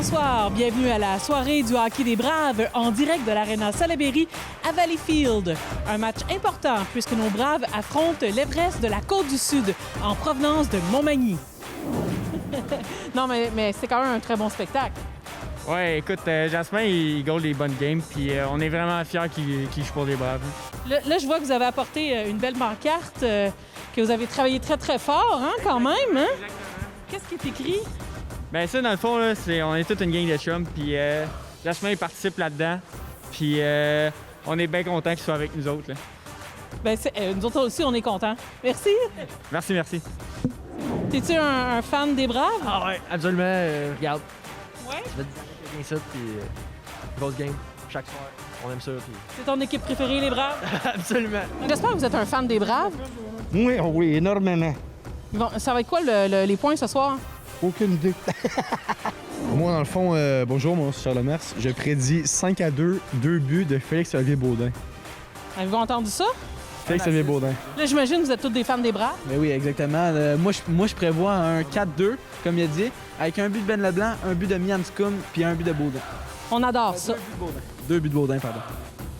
bonsoir. Bienvenue à la soirée du hockey des Braves en direct de l'Arena Salaberry à Valleyfield. Un match important puisque nos Braves affrontent l'Everest de la Côte-du-Sud en provenance de Montmagny. Non, mais c'est quand même un très bon spectacle. Ouais, écoute, Jasmin, il goal des bonnes games, puis on est vraiment fiers qu'il joue pour les Braves. Là, je vois que vous avez apporté une belle pancarte, que vous avez travaillé très, très fort, hein, quand même. Hein? Qu'est-ce qui est écrit? Ben ça, dans le fond, là, on est toute une gang de chums, puis Jasmin, il participe là-dedans, puis on est bien contents qu'il soit avec nous autres. Là. Ben, nous autres aussi, on est contents. Merci. Merci, merci. T'es-tu un fan des Braves? Ah ouais, absolument. Regarde. Ouais? Ça fait 10 ans que je viens ça, puis grosse game, chaque soir. On aime ça. Puis... C'est ton équipe préférée, les Braves? absolument. J'espère que vous êtes un fan des Braves. Oui, énormément. Ça va être quoi les points ce soir? Aucune idée. Moi, dans le fond, bonjour, moi, c'est Charles Lemers. Je prédis 5-2, 2 buts de Félix-Olivier Baudin. Avez-vous entendu ça? Félix-Olivier Baudin. Là, j'imagine que vous êtes tous des fans des Braves. Ben oui, exactement. Moi, je prévois un 4-2, comme il a dit, avec un but de Ben Leblanc, un but de Mian Skum, puis un but de Baudin. On adore ça. 2 buts de Baudin, pardon.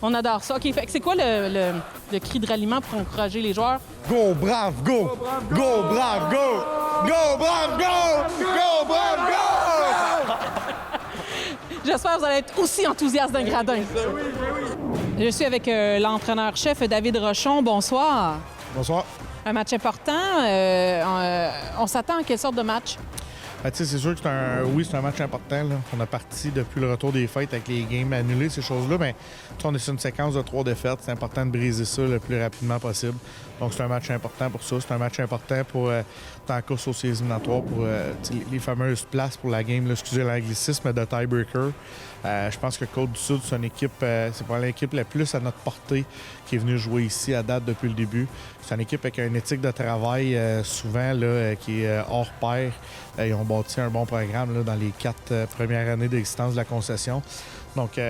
On adore ça. OK, fait que c'est quoi le cri de ralliement pour encourager les joueurs? Go, brave, go! Go, brave, go! Go, brave, go! Go, brave, go! J'espère que vous allez être aussi enthousiaste d'un gradin. Je suis avec l'entraîneur-chef David Rochon. Bonsoir. Bonsoir. Un match important. On s'attend à quelle sorte de match? C'est sûr que c'est un match important. Là. On a parti depuis le retour des fêtes avec les games annulés, ces choses-là. Mais on est sur une séquence de 3 défaites. C'est important de briser ça le plus rapidement possible. Donc, c'est un match important pour ça. C'est un match important pour dans la course aux séries éliminatoires pour les fameuses places pour la game, là, excusez l'anglicisme, de tiebreaker. Je pense que Côte-du-Sud, c'est une équipe, c'est pas l'équipe la plus à notre portée qui est venue jouer ici à date depuis le début. C'est une équipe avec une éthique de travail souvent là, qui est hors pair. Ils ont bâti un bon programme là, dans les 4 premières années d'existence de la concession. Donc,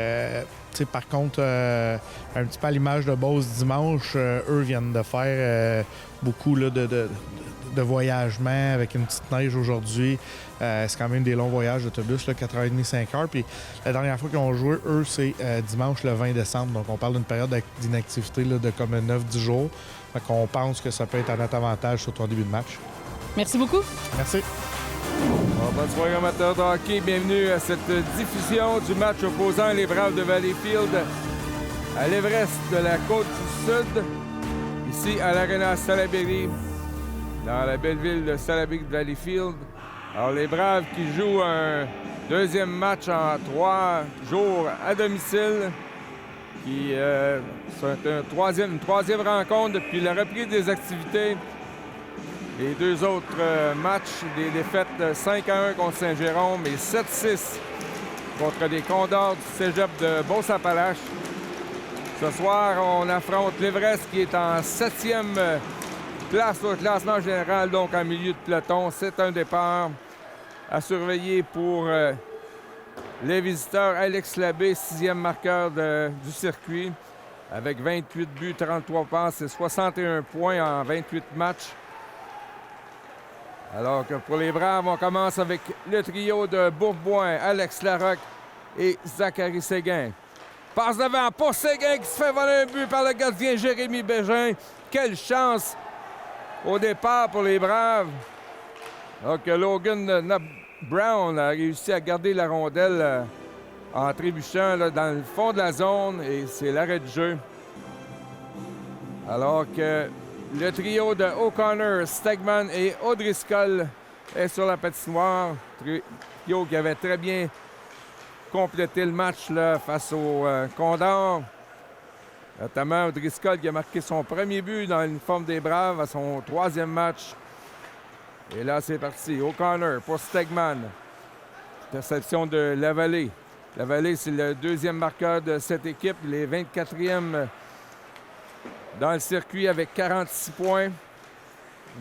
par contre, un petit peu à l'image de Beauce dimanche, eux viennent de faire beaucoup là, de voyagement avec une petite neige aujourd'hui. C'est quand même des longs voyages d'autobus, 4h30, 5h. Puis la dernière fois qu'ils ont joué, eux, c'est dimanche le 20 décembre. Donc, on parle d'une période d'inactivité là, de comme 9-10 jours. Fait qu'on pense que ça peut être à notre avantage sur ton début de match. Merci beaucoup. Merci. Bonne soirée amateurs de hockey, bienvenue à cette diffusion du match opposant les Braves de Valleyfield à l'Everest de la Côte-du-Sud, ici à l'Arena Salaberry, dans la belle ville de Salaberry-Valleyfield. Alors les Braves qui jouent un deuxième match en 3 jours à domicile, qui c'est une troisième rencontre depuis la reprise des activités. Les 2 autres matchs, des défaites 5-1 contre Saint-Jérôme et 7-6 contre les Condors du cégep de Beauce-Appalaches. Ce soir, on affronte l'Everest qui est en 7e place au classement général, donc en milieu de peloton. C'est un départ à surveiller pour les visiteurs. Alex Labbé, 6e marqueur du circuit, avec 28 buts, 33 passes et 61 points en 28 matchs. Alors que pour les Braves, on commence avec le trio de Bourboin, Alex Larocque et Zachary Séguin. Passe devant pour Séguin qui se fait voler un but par le gardien Jérémy Bégin. Quelle chance au départ pour les Braves. Alors que Logan Brown a réussi à garder la rondelle en trébuchant là, dans le fond de la zone et c'est l'arrêt de jeu. Alors que le trio de O'Connor, Stegman et O'Driscoll est sur la patinoire. Trio qui avait très bien complété le match là, face aux Condors. Notamment O'Driscoll qui a marqué son premier but dans l'uniforme des Braves à son 3e match. Et là, c'est parti. O'Connor pour Stegman. Interception de Lavallée. Lavallée, c'est le 2e marqueur de cette équipe. Il est 24e dans le circuit avec 46 points,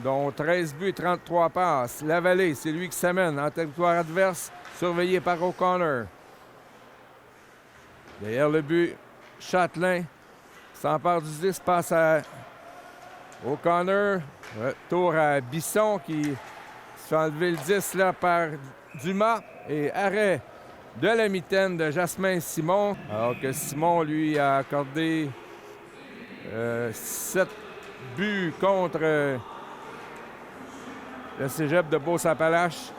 dont 13 buts et 33 passes. Lavallée, c'est lui qui s'amène en territoire adverse, surveillé par O'Connor. Derrière le but, Châtelain s'empare du 10, passe à O'Connor. Retour à Bisson qui se fait enlever le 10 là, par Dumas. Et arrêt de la mitaine de Jasmin Simon. Alors que Simon, lui, a accordé 7 buts contre le cégep de Beauce-Appalaches.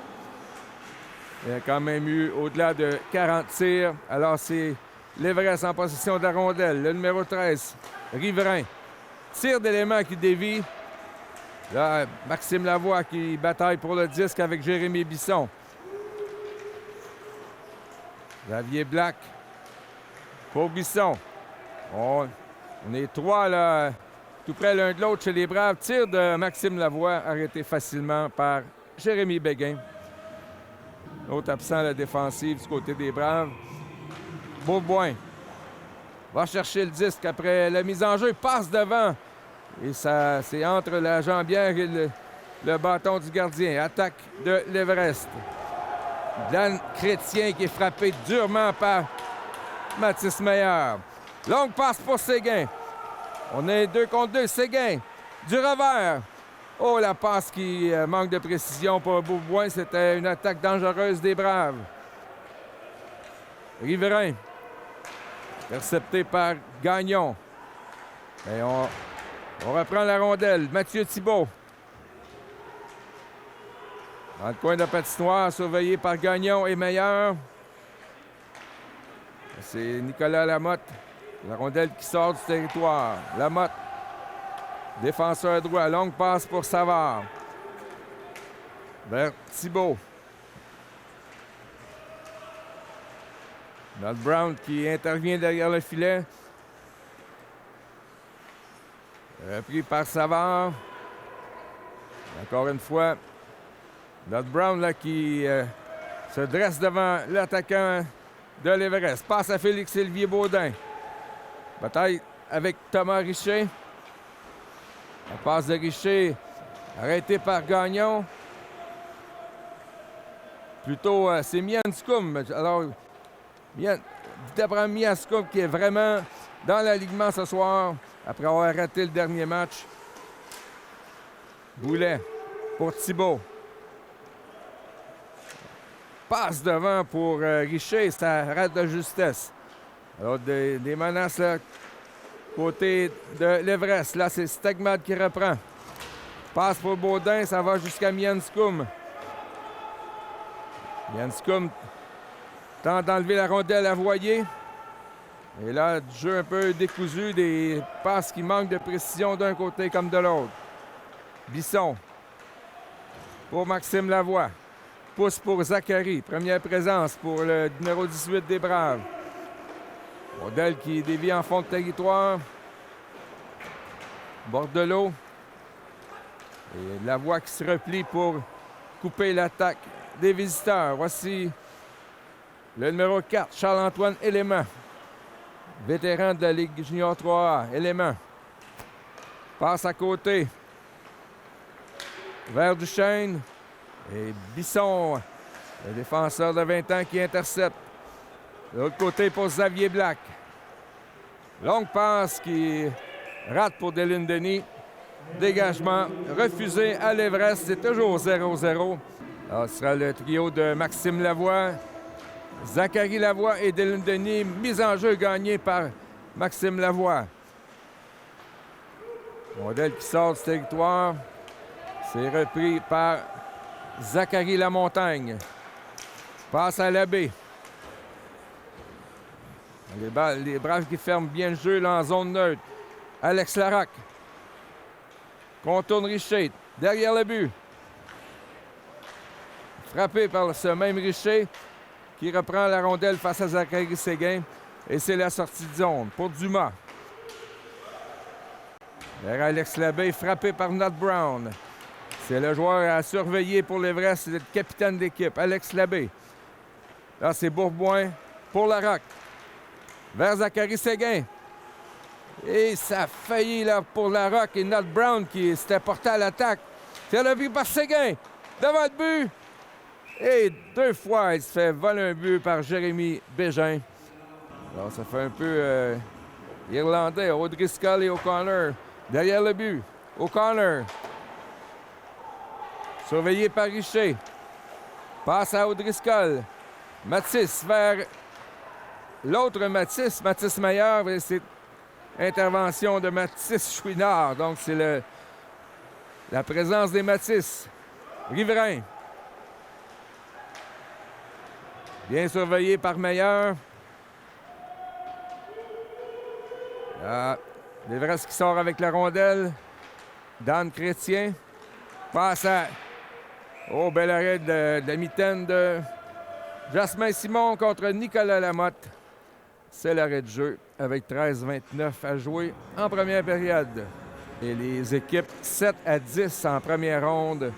Il a quand même eu au-delà de 40 tirs. Alors, c'est l'Everest en possession de la rondelle. Le numéro 13, Riverain. Tir d'élément qui dévie. Là, Maxime Lavoie qui bataille pour le disque avec Jérémy Bisson. Xavier Black pour Bisson. On est 3 là, tout près l'un de l'autre chez les Braves. Tir de Maxime Lavoie arrêté facilement par Jérémy Béguin. L'autre absent à la défensive du côté des Braves. Beauboin va chercher le disque après la mise en jeu. Passe devant. Et ça, c'est entre la jambière et le bâton du gardien. Attaque de l'Everest. Dan Chrétien qui est frappé durement par Mathis Meilleur. Longue passe pour Séguin. On est 2 contre 2. Séguin du revers. Oh, la passe qui manque de précision pour Beauboin. C'était une attaque dangereuse des Braves. Riverain. Intercepté par Gagnon. Et on reprend la rondelle. Mathieu Thibault. Dans le coin de la patinoire, surveillé par Gagnon et Meilleur. C'est Nicolas Lamotte. La rondelle qui sort du territoire. Lamotte. Défenseur droit. Longue passe pour Savard. Vers Thibault. Nat Brown qui intervient derrière le filet. Repris par Savard. Encore une fois, Nat Brown là, qui se dresse devant l'attaquant de l'Everest. Passe à Félix-Olivier Baudin. Bataille avec Thomas Richer. La passe de Richer arrêtée par Gagnon. Plutôt, c'est Mianscoum. Alors, Abraham Mianscoum qui est vraiment dans l'alignement ce soir après avoir raté le dernier match. Boulet pour Thibault. Passe devant pour Richer, ça rate de justesse. Alors, des menaces là, côté de l'Everest. Là, c'est Stegmad qui reprend. Passe pour Baudin, ça va jusqu'à Mianscoum. Mianscoum tente d'enlever la rondelle à Voyer. Et là, du jeu un peu décousu, des passes qui manquent de précision d'un côté comme de l'autre. Bisson pour Maxime Lavoie. Pousse pour Zachary. Première présence pour le numéro 18 des Braves. Rondelle qui dévie en fond de territoire. Bordelot. Et Lavoie qui se replie pour couper l'attaque des visiteurs. Voici le numéro 4, Charles-Antoine Élément. Vétéran de la Ligue Junior 3A. Élément. Passe à côté. Vers Duchesne. Et Bisson, le défenseur de 20 ans qui intercepte. De l'autre côté pour Xavier Black. Longue passe qui rate pour Dylan Denis. Dégagement refusé à l'Everest. C'est toujours 0-0. Alors, ce sera le trio de Maxime Lavoie, Zachary Lavoie et Dylan Denis. Mise en jeu gagnée par Maxime Lavoie. Modèle qui sort du territoire. C'est repris par Zachary Lamontagne. Passe à l'abbé. Les Braves qui ferment bien le jeu là, en zone neutre. Alex Larac. Contourne Richer. Derrière le but. Frappé par ce même Richer qui reprend la rondelle face à Zachary Séguin. Et c'est la sortie de zone pour Dumas. Vers Alex Labbé, frappé par Nat Brown. C'est le joueur à surveiller pour l'Everest, c'est le capitaine d'équipe, Alex Labbé. Là, c'est Bourboin pour Larac. Vers Zachary Séguin. Et ça a failli là, pour Larac et Nat Brown qui s'était porté à l'attaque. C'est le but par Séguin. Devant le but. Et 2 fois, il se fait voler un but par Jérémy Bégin. Alors, ça fait un peu irlandais. O'Driscoll et O'Connor. Derrière le but. O'Connor. Surveillé par Richer. Passe à O'Driscoll. Mathis vers l'autre Mathis, Mathis Meilleur. C'est intervention de Mathis Chouinard. Donc, c'est la présence des Mathis. Riverain. Bien surveillé par Meilleur. L'Everest qui sort avec la rondelle. Dan Chrétien. Passe à... Oh, bel arrêt de la mitaine de Jasmin Simon contre Nicolas Lamotte. C'est l'arrêt de jeu avec 13-29 à jouer en première période. Et les équipes 7 à 10 en première ronde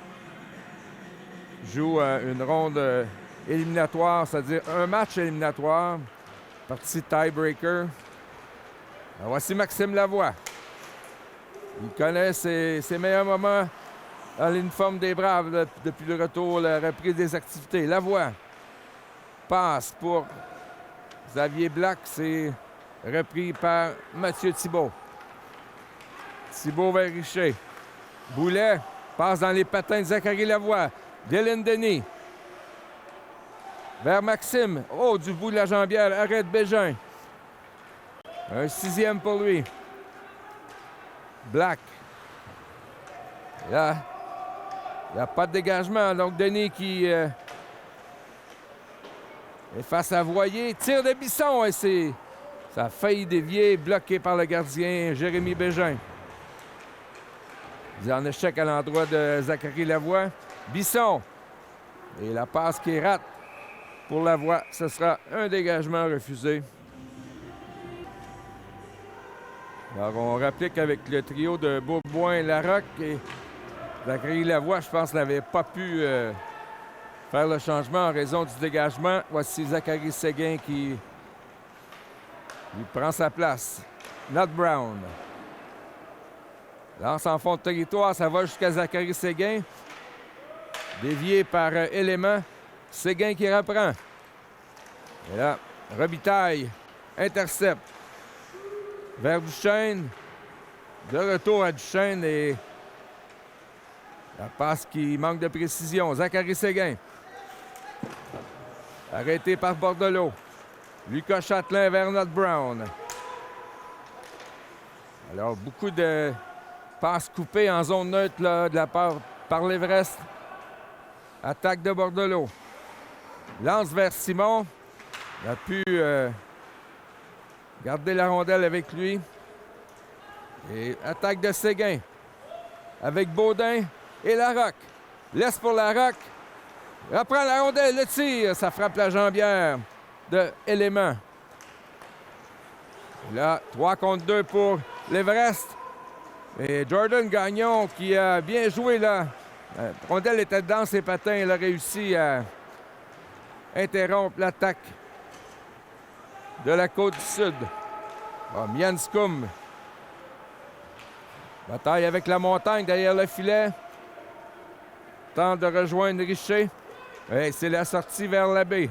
jouent une ronde éliminatoire, c'est-à-dire un match éliminatoire. Partie tiebreaker. Voici Maxime Lavoie. Il connaît ses meilleurs moments dans l'uniforme des Braves depuis le retour, la reprise des activités. Lavoie passe pour Xavier Black. C'est repris par Mathieu Thibault. Thibault vers Richer. Boulet passe dans les patins de Zachary Lavoie. Dylan Denis. Vers Maxime. Oh, du bout de la jambière. Arrêt de Bégin. Un 6e pour lui. Black. Là, il n'y a pas de dégagement. Donc, Denis qui est face à Voyer. Tir de Bisson. Et ça a failli dévier. Bloqué par le gardien Jérémy Bégin. Il est en échec à l'endroit de Zachary Lavoie. Bisson. Et la passe qui rate pour Lavoie. Ce sera un dégagement refusé. Alors, on rappelait qu'avec le trio de Beaubois et Larocque et Zachary Lavoie, je pense, n'avait pas pu faire le changement en raison du dégagement. Voici Zachary Séguin qui prend sa place. Nat Brown. Lance en fond de territoire, ça va jusqu'à Zachary Séguin. Dévié par Élément. Séguin qui reprend. Et là, Robitaille intercepte. Vers Duchesne. De retour à Duchesne et la passe qui manque de précision. Zachary Séguin. Arrêté par Bordelot. Lucas Châtelain vers Nat Brown. Alors, beaucoup de passes coupées en zone neutre là, de la part par l'Everest. Attaque de Bordelot. Lance vers Simon. Il a pu garder la rondelle avec lui. Et attaque de Séguin. Avec Baudin et Larocque. Laisse pour Larocque. Reprend la rondelle, le tir. Ça frappe la jambière de Élément. Là, 3 contre 2 pour l'Everest. Et Jordan Gagnon qui a bien joué là. La rondelle était dans ses patins. Il a réussi à interrompre l'attaque de la Côte-du-Sud. Mian Scoum. Bataille avec la montagne derrière le filet. Tente de rejoindre Richer. Et c'est la sortie vers l'abbé.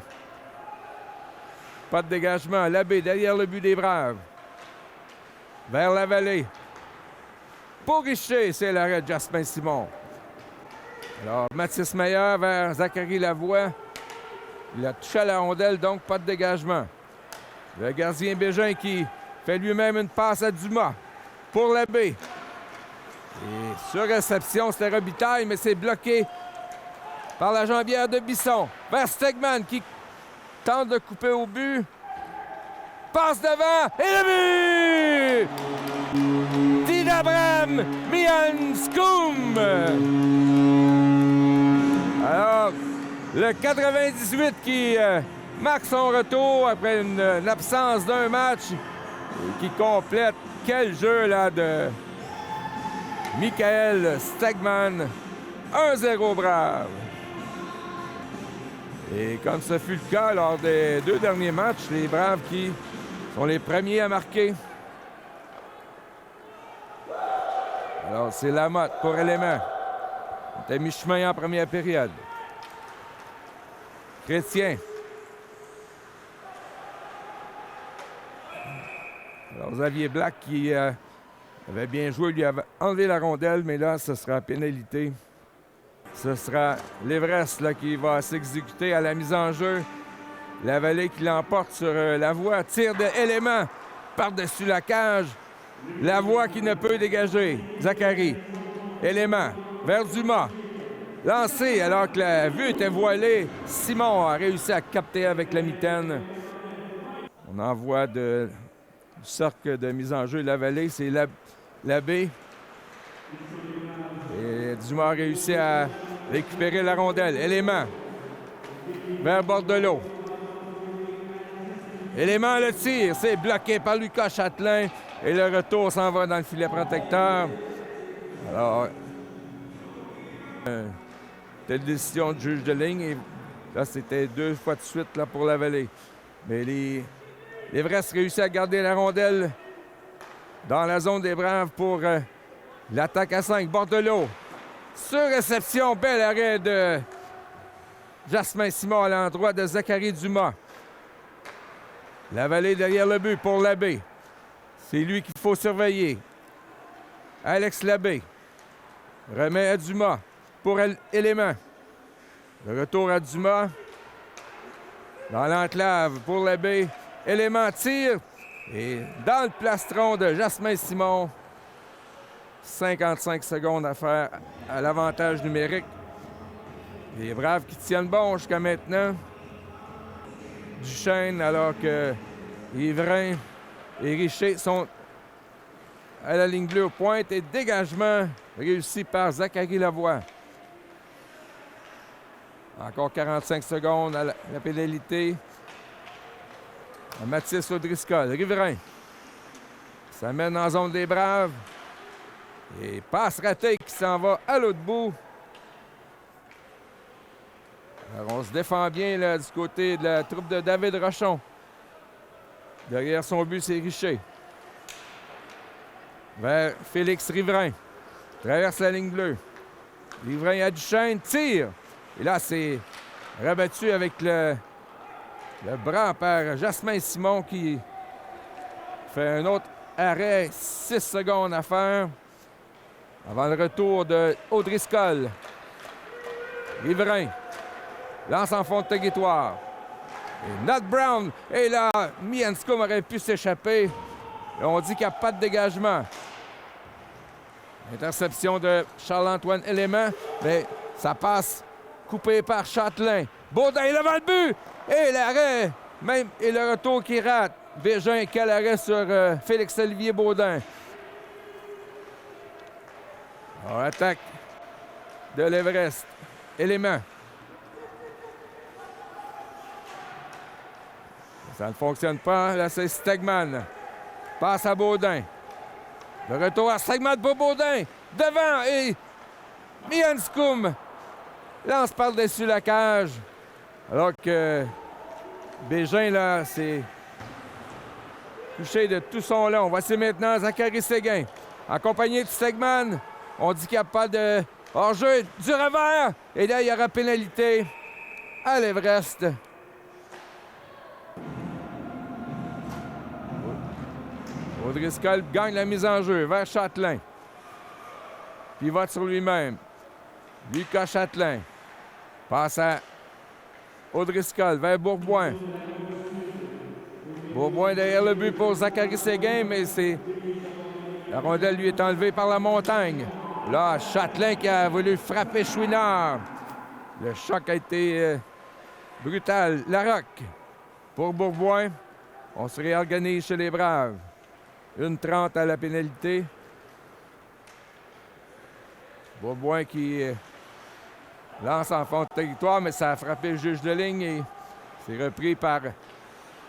Pas de dégagement. L'abbé derrière le but des Braves. Vers la vallée. Pour Richer, c'est l'arrêt de Jasmin Simon. Alors, Mathis Meilleur vers Zachary Lavoie. Il a touché à la rondelle, donc pas de dégagement. Le gardien Bégin qui fait lui-même une passe à Dumas pour l'abbé. Et sur réception, c'était Robitaille, mais c'est bloqué par la jambière de Bisson. Vers Stegman qui tente de couper au but. Passe devant et le but! Didabram Mian Scoum! Alors, le 98 qui marque son retour après une absence d'un match et qui complète quel jeu là de Michael Stegman. 1-0 Brave. Et comme ce fut le cas lors des 2 derniers matchs, les Braves qui sont les premiers à marquer. Alors, c'est Lamotte pour Élément. On était mi-chemin en première période. Chrétien. Alors, Xavier Black qui avait bien joué, lui avait enlevé la rondelle, mais là, ce sera pénalité. Ce sera l'Everest là, qui va s'exécuter à la mise en jeu Lavallée qui l'emporte sur Lavoie. Tir de Élément par-dessus la cage. Lavoie qui ne peut dégager. Zachary. Élément vers Dumas. Lancé alors que la vue était voilée. Simon a réussi à capter avec la mitaine. On envoie du cercle de mise en jeu Lavallée. C'est Labbé. Et Dumas a réussi à récupérer la rondelle. Élément vers Bordelot. Élément le tir. C'est bloqué par Lucas Châtelain. Et le retour s'en va dans le filet protecteur. Alors, telle décision de juge de ligne. Et là, c'était 2 fois de suite là, pour Lavallée. Mais l'Everest réussit à garder la rondelle dans la zone des Braves pour l'attaque à 5. Bordelot. Sur réception, bel arrêt de Jasmin Simon à l'endroit de Zachary Dumas. Lavallée derrière le but pour Labbé. C'est lui qu'il faut surveiller. Alex Labbé remet à Dumas pour Élément. Le retour à Dumas. Dans l'enclave pour Labbé. Élément tire. Et dans le plastron de Jasmin Simon. 55 secondes à faire à l'avantage numérique. Les Braves qui tiennent bon jusqu'à maintenant. Duchesne alors que Ivrain et Richer sont à la ligne bleue aux pointes et dégagement réussi par Zachary Lavoie. Encore 45 secondes à la pénalité. À Mathis O'Driscoll. Riverain. Ça mène en zone des Braves. Et passe ratée qui s'en va à l'autre bout. Alors on se défend bien là, du côté de la troupe de David Rochon. Derrière son but, c'est Richer. Vers Félix Riverain. Traverse la ligne bleue. Riverain à Duchesne, tire. Et là, c'est rabattu avec le bras par Jasmin Simon qui fait un autre arrêt. 6 secondes à faire avant le retour de O'Driscoll. Riverain lance en fond de territoire. Et Nat Brown est là. Mianscombe aurait pu s'échapper. Et on dit qu'il n'y a pas de dégagement. Interception de Charles-Antoine Élément. Mais ça passe coupé par Châtelain. Baudin est devant le but. Et l'arrêt. Même et le retour qui rate. Bégin, quel arrêt sur Félix-Olivier Baudin. Alors, attaque de l'Everest. Élément. Ça ne fonctionne pas. Là, c'est Stegman. Passe à Baudin. Le retour à Stegman pour Baudin. Devant et Mianscombe lance par-dessus la cage. Alors que Bégin, là, c'est touché de tout son long. Voici maintenant Zachary Séguin. Accompagné de Stegman. On dit qu'il n'y a pas de hors-jeu du revers. Et là, il y aura pénalité à l'Everest. O'Driscoll gagne la mise en jeu vers Châtelain. Puis il vote sur lui-même. Lucas Châtelain. Passe à O'Driscoll vers Bourboin. Bourboin derrière le but pour Zachary Séguin, mais c'est... La rondelle lui est enlevée par la montagne. Là, Châtelain qui a voulu frapper Chouinard. Le choc a été brutal. Larocque pour Bourboin. On se réorganise chez les Braves. 1:30 à la pénalité. Bourboin qui lance en fond de territoire, mais ça a frappé le juge de ligne et c'est repris par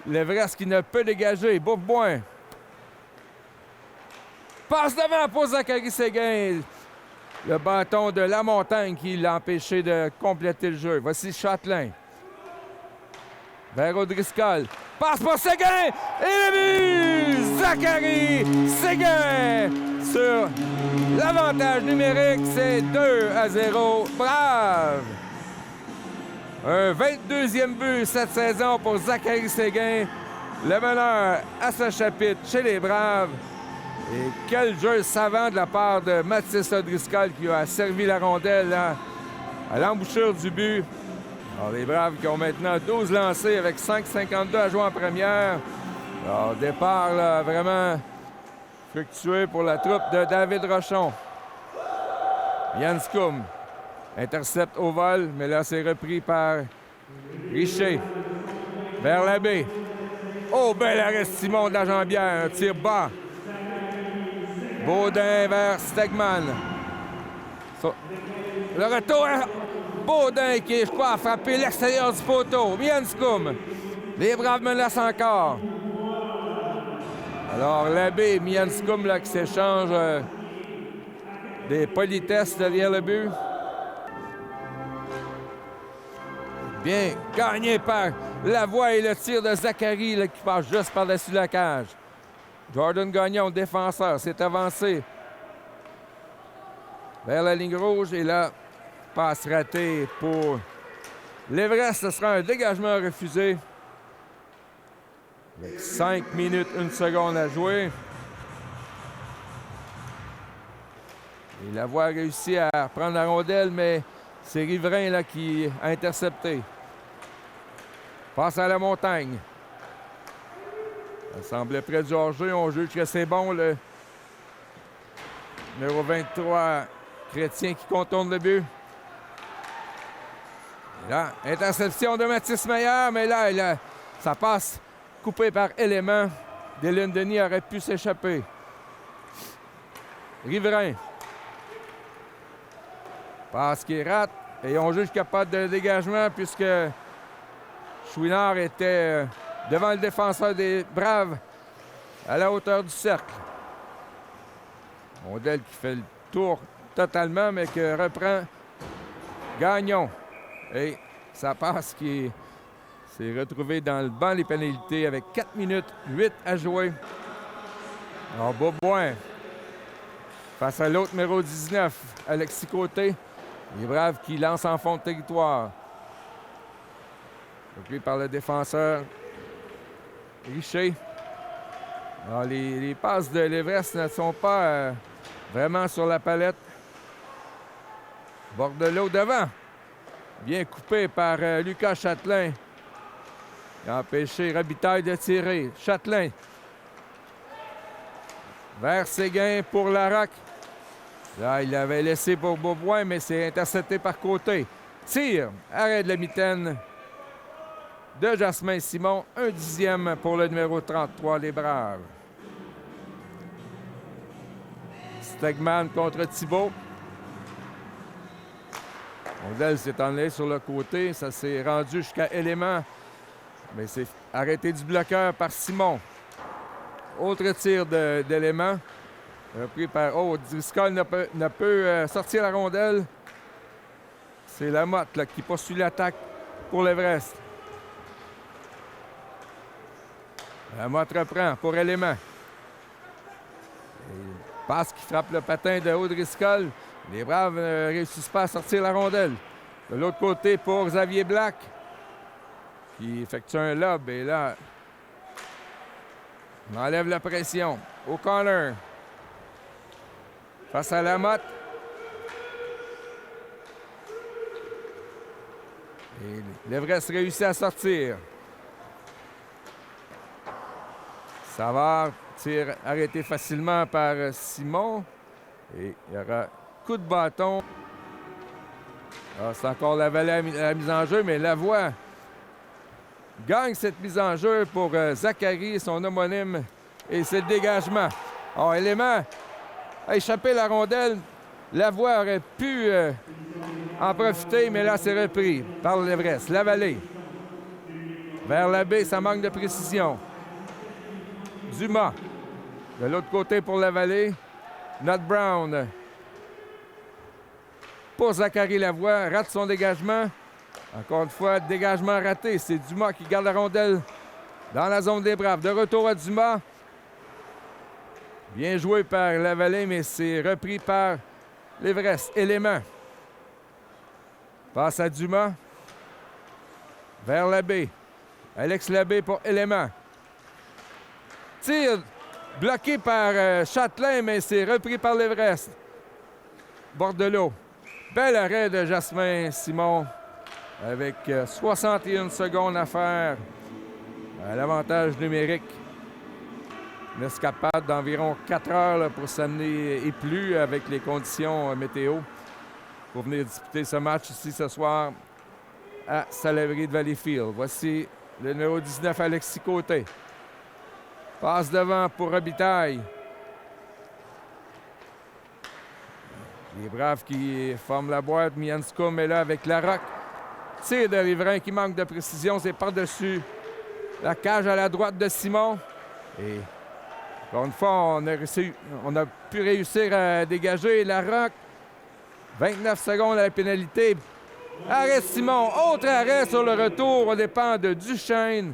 l'Everest qui ne peut dégager. Bourboin. Passe devant pour Zachary Séguin. Le bâton de la montagne qui l'a empêché de compléter le jeu. Voici Châtelain. Vers O'Driscoll. Passe pour Séguin. Et le but! Zachary Séguin sur l'avantage numérique. C'est 2-0. Brave! Un 22e but cette saison pour Zachary Séguin. Le meneur à ce chapitre chez les Braves. Et quel jeu savant de la part de Mathis O'Driscoll qui a servi la rondelle à l'embouchure du but. Alors, les Braves qui ont maintenant 12 lancés avec 5,52 à jouer en première. Alors, départ là, vraiment fructueux pour la troupe de David Rochon. Yanscombe intercepte au vol, mais là, c'est repris par Richer. Vers la baie. Oh, bel arrêt Simon de la jambière. Un tir bas. Baudin vers Stegman. Le retour à Baudin qui, je crois, a frappé l'extérieur du poteau. Mianscombe. Les Braves menacent encore. Alors, Labbé et Mianscombe là, qui s'échangent des politesses derrière le but. Bien gagné par Lavoie et le tir de Zachary là, qui passe juste par-dessus la cage. Jordan Gagnon, défenseur, s'est avancé vers la ligne rouge. Et là, passe ratée pour l'Everest. Ce sera un dégagement refusé. Avec 5 minutes, 1 seconde à jouer. Et Lavoie a réussi à prendre la rondelle, mais c'est Riverain là, qui a intercepté. Passe à la montagne. Ça semblait près du hors-jeu. On juge que c'est bon. Le numéro 23, Chrétien, qui contourne le but. Et là, interception de Mathis Meyer, mais là, ça passe coupé par élément. Dylan Denis aurait pu s'échapper. Riverain. Passe qui rate. Et on juge qu'il n'y a pas de dégagement puisque Chouinard était devant le défenseur des Braves à la hauteur du cercle. Rondelle qui fait le tour totalement, mais que reprend Gagnon. Et ça passe qui s'est retrouvé dans le banc des pénalités avec 4 minutes 8 à jouer. Alors, Beauboin face à l'autre numéro 19, Alexis Côté. Les Braves qui lancent en fond de territoire. Repris par le défenseur Richer. Alors, les passes de l'Everest ne sont pas vraiment sur la palette. Bordelot devant. Bien coupé par Lucas Châtelain. Il a empêché Robitaille de tirer. Châtelain. Vers Séguin pour Larocque. Là, il avait laissé pour Beaubois, mais c'est intercepté par Côté. Tire. Arrêt de la mitaine de Jasmin Simon. 1/10 pour le numéro 33, les Braves. Stegman contre Thibault. Rondelle s'est enlevé sur le côté. Ça s'est rendu jusqu'à Élément. Mais c'est arrêté du bloqueur par Simon. Autre tir d'Élément. Repris par Driscoll ne peut sortir la rondelle. C'est Lamotte là, qui poursuit l'attaque pour l'Everest. Lamotte reprend pour Élément. Passe qui frappe le patin de O'Driscoll. Les Braves ne réussissent pas à sortir la rondelle. De l'autre côté pour Xavier Black, qui effectue un lob. Et là, on enlève la pression. O'Connor face à Lamotte. Et l'Everest réussit à sortir. Savard tire arrêté facilement par Simon. Et il y aura coup de bâton. C'est encore la mise en jeu, mais Lavoie gagne cette mise en jeu pour Zachary, son homonyme. Et c'est le dégagement. Élément a échappé la rondelle. Lavoie aurait pu en profiter, mais là, c'est repris par l'Everest. Lavallée. Vers la baie, ça manque de précision. Dumas. De l'autre côté pour Lavallée. Not Brown. Pour Zachary Lavoie, rate son dégagement. Encore une fois, dégagement raté. C'est Dumas qui garde la rondelle dans la zone des Braves. De retour à Dumas. Bien joué par Lavallée, mais c'est repris par l'Everest. Élément. Passe à Dumas. Vers Labbé. Alex Labbé pour Élément. Tir bloqué par Châtelain, mais c'est repris par l'Everest. Bordelot. Bel arrêt de Jasmin Simon. avec 61 secondes à faire à l'avantage numérique. Une escapade d'environ 4 heures là, pour s'amener et plus avec les conditions météo pour venir disputer ce match ici ce soir à Salaberry de Valleyfield. Voici le numéro 19, Alexis Côté. Passe devant pour Robitaille. Les Braves qui forment la boîte. Mianscombe est là avec Larocque. Tir de Riverain qui manque de précision. C'est par-dessus la cage à la droite de Simon. Et encore une fois, on a pu réussir à dégager Larocque. 29 secondes à la pénalité. Arrêt Simon. Autre arrêt sur le retour. On dépend de Duchesne.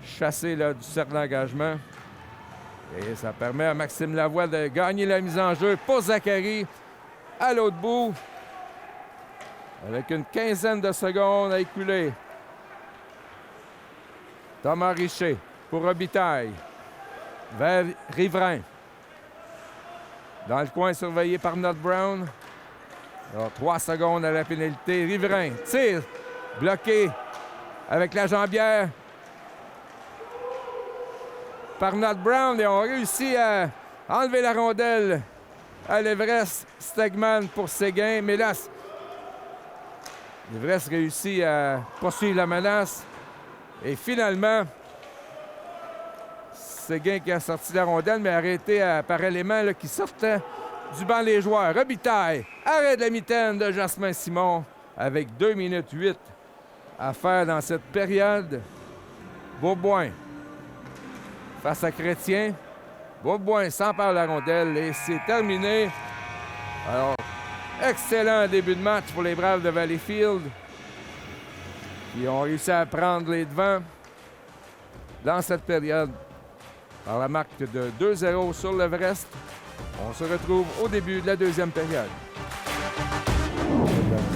Chassé là, du cercle d'engagement. Et ça permet à Maxime Lavoie de gagner la mise en jeu pour Zachary à l'autre bout. Avec une quinzaine de secondes à écouler. Thomas Richer pour Robitaille. Vers Riverain. Dans le coin surveillé par Nott Brown. Alors, 3 secondes à la pénalité. Riverain tire. Bloqué avec la jambière par Nott Brown. Et on réussit à enlever la rondelle à l'Everest. Stegman pour Séguin. Mais là, l'Everest réussit à poursuivre la menace. Et finalement, Séguin qui a sorti la rondelle, mais arrêté par élément là, qui sortait du banc des joueurs. Robitaille, arrêt de la mitaine de Jasmin Simon avec 2 minutes 8 à faire dans cette période. Beauboin face à Chrétien. Beauboin s'empare de la rondelle et c'est terminé. Alors, excellent début de match pour les Braves de Valleyfield qui ont réussi à prendre les devants dans cette période par la marque de 2-0 sur l'Everest. On se retrouve au début de la deuxième période.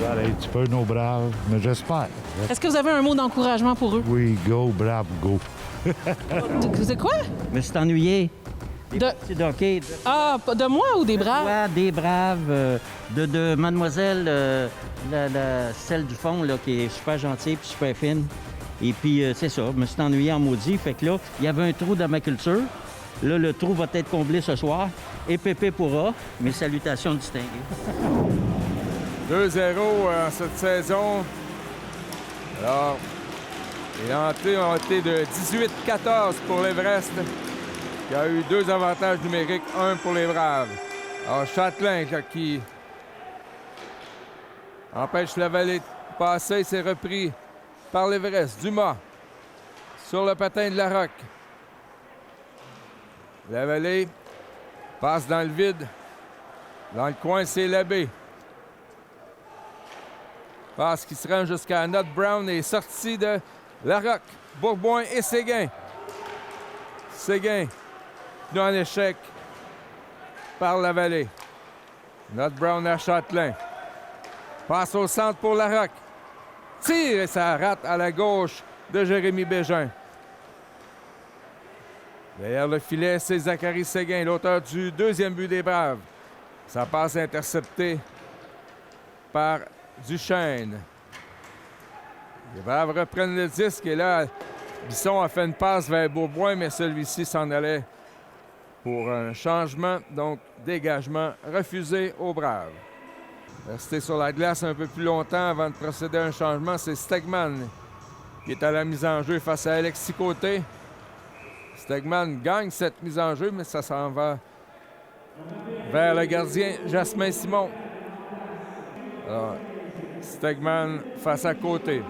Un petit peu nos Braves, mais j'espère. Est-ce que vous avez un mot d'encouragement pour eux? Oui, go, Braves, go. C'est quoi? Je me suis ennuyé. C'est de hockey. Ah, de moi ou des Braves? Ouais, des Braves, de mademoiselle, celle du fond, là, qui est super gentille puis super fine. Et puis, c'est ça, je me suis ennuyé en maudit. Fait que là, il y avait un trou dans ma culture. Là, le trou va être comblé ce soir. Et Pépé pourra. Mes salutations distinguées. 2-0 en cette saison. Alors, les entrées ont été de 18-14 pour l'Everest, qui a eu 2 avantages numériques, 1 pour les Braves. Alors, Châtelain qui empêche la Vallée de passer, c'est repris par l'Everest. Dumas sur le patin de Larocque. La Vallée passe dans le vide. Dans le coin, c'est Labbé. Passe qui se rend jusqu'à Nott Brown et sortie de Larocque. Bourboin et Séguin. Séguin, tenu en échec par la Vallée. Nott Brown à Châtelain. Passe au centre pour Larocque. Tire et ça rate à la gauche de Jérémy Bégin. Derrière le filet, c'est Zachary Séguin, l'auteur du 2e but des Braves. Sa passe interceptée par Duchesne. Les Braves reprennent le disque et là, Bisson a fait une passe vers Beaubois, mais celui-ci s'en allait pour un changement, donc dégagement refusé aux Braves. Rester sur la glace un peu plus longtemps avant de procéder à un changement, c'est Stegman qui est à la mise en jeu face à Alexis Côté. Stegman gagne cette mise en jeu, mais ça s'en va vers le gardien Jasmin Simon. Alors, Stegman face à Côté.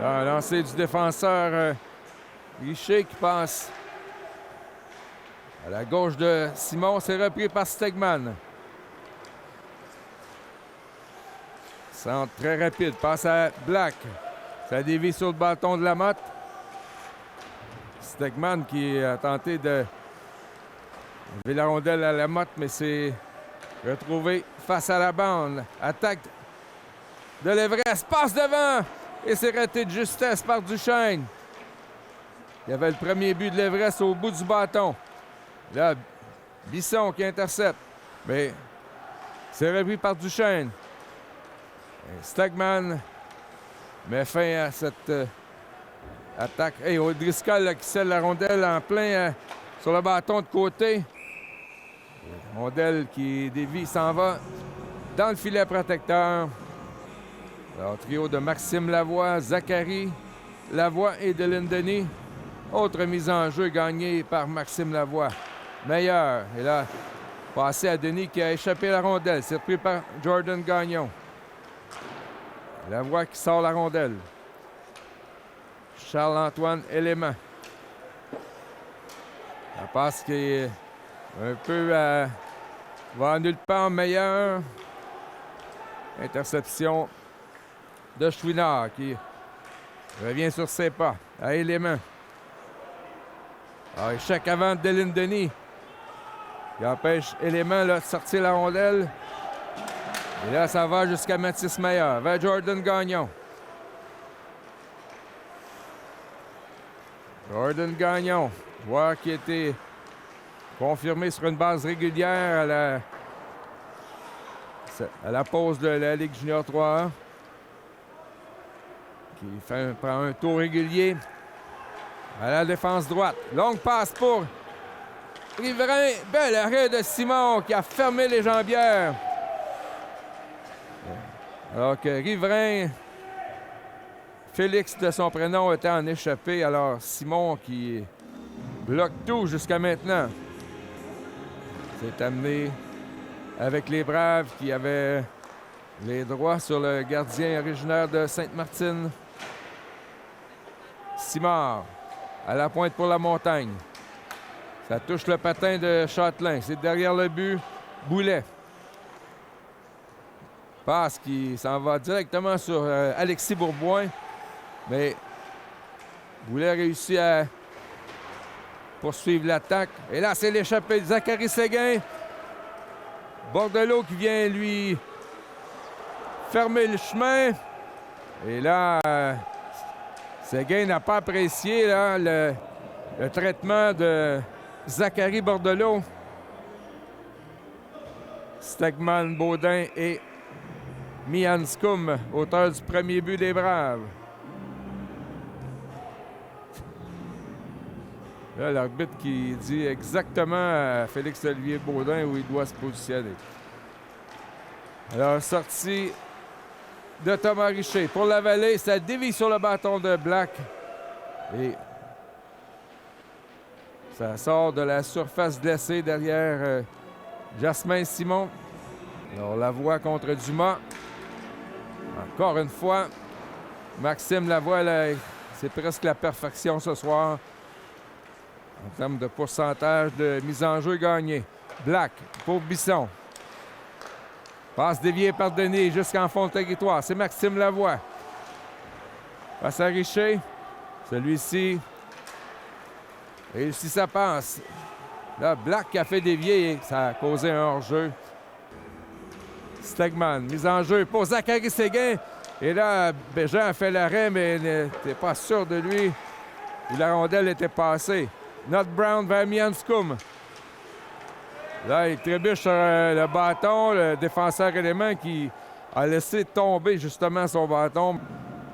Un lancer du défenseur Richer qui passe à la gauche de Simon. C'est repris par Stegman. Centre très rapide. Passe à Black. Ça dévie sur le bâton de Lamotte. Stegman qui a tenté de lever la rondelle à Lamotte, mais c'est retrouvé face à la bande. Attaque de l'Everest. Passe devant. Et c'est raté de justesse par Duchesne. Il y avait le premier but de l'Everest au bout du bâton. Là, Bisson qui intercepte. Mais c'est repris par Duchesne. Stegman met fin à cette attaque. Hey, O'Driscoll là, qui scelle la rondelle en plein sur le bâton de côté. Rondelle qui dévie, s'en va dans le filet protecteur. Alors, trio de Maxime Lavoie, Zachary Lavoie et Dylan Denis. Autre mise en jeu gagnée par Maxime Lavoie. Meilleur. Et là, passé à Denis qui a échappé la rondelle. C'est pris par Jordan Gagnon. Lavoie qui sort la rondelle. Charles-Antoine Élément. La passe qui est un peu va nulle part. Meilleur. Interception de Chouinard qui revient sur ses pas à Élément. Alors, échec avant de Dylan Denis qui empêche Élément là, de sortir la rondelle. Et là, ça va jusqu'à Mathis Meilleur vers Jordan Gagnon. Jordan Gagnon, joueur qui a été confirmé sur une base régulière à la pause de la Ligue Junior 3A. Qui prend un tour régulier à la défense droite. Longue passe pour Riverain. Bel arrêt de Simon qui a fermé les jambières. Alors que Riverain, Félix de son prénom, était en échappé. Alors Simon qui bloque tout jusqu'à maintenant. C'est amené avec les Braves qui avaient les droits sur le gardien originaire de Sainte-Martine. Simard à la pointe pour la Montagne. Ça touche le patin de Châtelain. C'est derrière le but. Boulet. Passe qui s'en va directement sur Alexis Bourboin. Mais Boulet réussit à poursuivre l'attaque. Et là, c'est l'échappée de Zachary Séguin. Bordelot qui vient lui fermer le chemin. Et là, Séguin n'a pas apprécié là, le traitement de Zachary Bordelot. Stegman, Baudin et Mian Scum, auteur du premier but des Braves. Là, l'arbitre qui dit exactement à Félix-Olivier Baudin où il doit se positionner. Alors, sortie de Thomas Richer. Pour la Vallée, ça dévie sur le bâton de Black. Et ça sort de la surface glacée derrière Jasmin Simon. Alors, Lavoie contre Dumas. Encore une fois, Maxime Lavoie, c'est presque la perfection ce soir en termes de pourcentage de mise en jeu gagnée. Black pour Bisson. Passe déviée par Denis jusqu'en fond de territoire. C'est Maxime Lavoie. Passe à Richer. Celui-ci réussit sa passe. Là, Black a fait dévier et ça a causé un hors-jeu. Stegman, mise en jeu pour Zachary Séguin. Et là, Bégin a fait l'arrêt, mais n'était pas sûr de lui. Et la rondelle était passée. Not Brown vers Mian Scum. Là, il trébuche sur le bâton, le défenseur Élément qui a laissé tomber justement son bâton.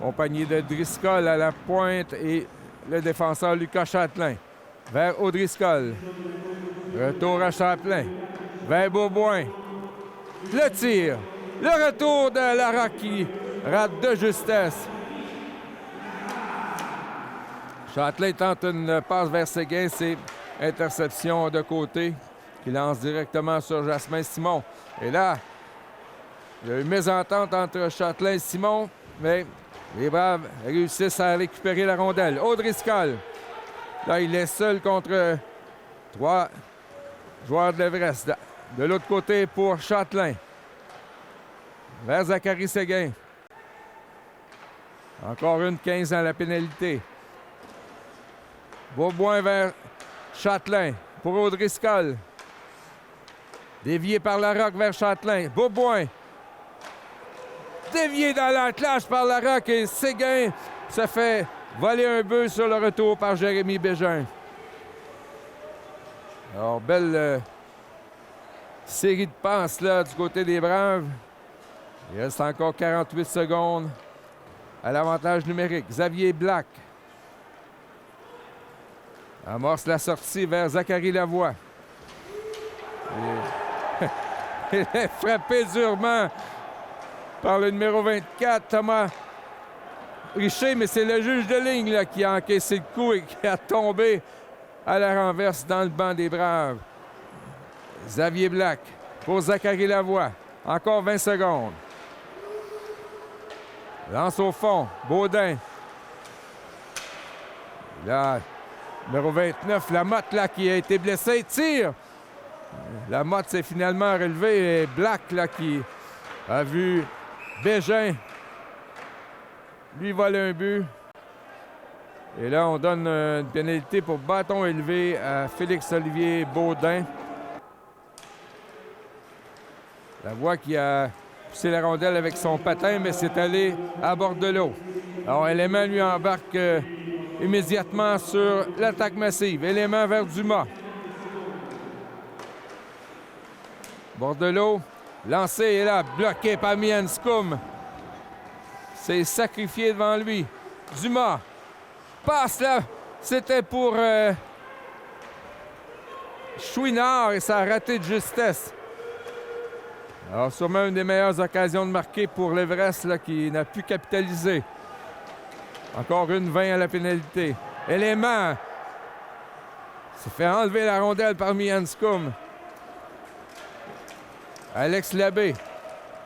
Compagnie de Driscoll à la pointe et le défenseur Lucas Châtelain. Vers O'Driscoll. Retour à Châtelain. Vers Beauboin. Le tir. Le retour de Larocque qui rate de justesse. Châtelain tente une passe vers Séguin. C'est interception de côté qui lance directement sur Jasmin Simon. Et là, il y a eu une mésentente entre Châtelain et Simon, mais les Braves réussissent à récupérer la rondelle. O'Driscoll. Là, il est seul contre 3 joueurs de l'Everest. De l'autre côté pour Châtelain. Vers Zachary Séguin. Encore une 15 à la pénalité. Beauboin vers Châtelain pour O'Driscoll. Dévié par Larocque vers Châtelain. Beauboin. Dévié dans l'enclash par Larocque et Séguin se fait voler un but sur le retour par Jérémy Bégin. Alors, belle série de passes là du côté des Braves. Il reste encore 48 secondes à l'avantage numérique. Xavier Black amorce la sortie vers Zachary Lavoie. Il est frappé durement par le numéro 24, Thomas Richer, mais c'est le juge de ligne là, qui a encaissé le coup et qui a tombé à la renverse dans le banc des Braves. Xavier Black pour Zachary Lavoie. Encore 20 secondes. Lance au fond. Baudin. Là, numéro 29, Lamotte là, qui a été blessé. Tire. Lamotte s'est finalement relevé. Et Black là, qui a vu Bégin lui voler un but. Et là, on donne une pénalité pour bâton élevé à Félix-Olivier Baudin. Lavoie qui a poussé la rondelle avec son patin, mais c'est allé à bord de l'eau. Alors, Élément lui embarque immédiatement sur l'attaque massive. Élément vers Dumas. Bord de l'eau. Lancé et là, bloqué par Mianscum. C'est sacrifié devant lui. Dumas. Passe là. C'était pour Chouinard et ça a raté de justesse. Alors, sûrement une des meilleures occasions de marquer pour l'Everest là, qui n'a pu capitaliser. Encore une 20 à la pénalité. Élément se fait enlever la rondelle par Mianscum. Alex Labbé,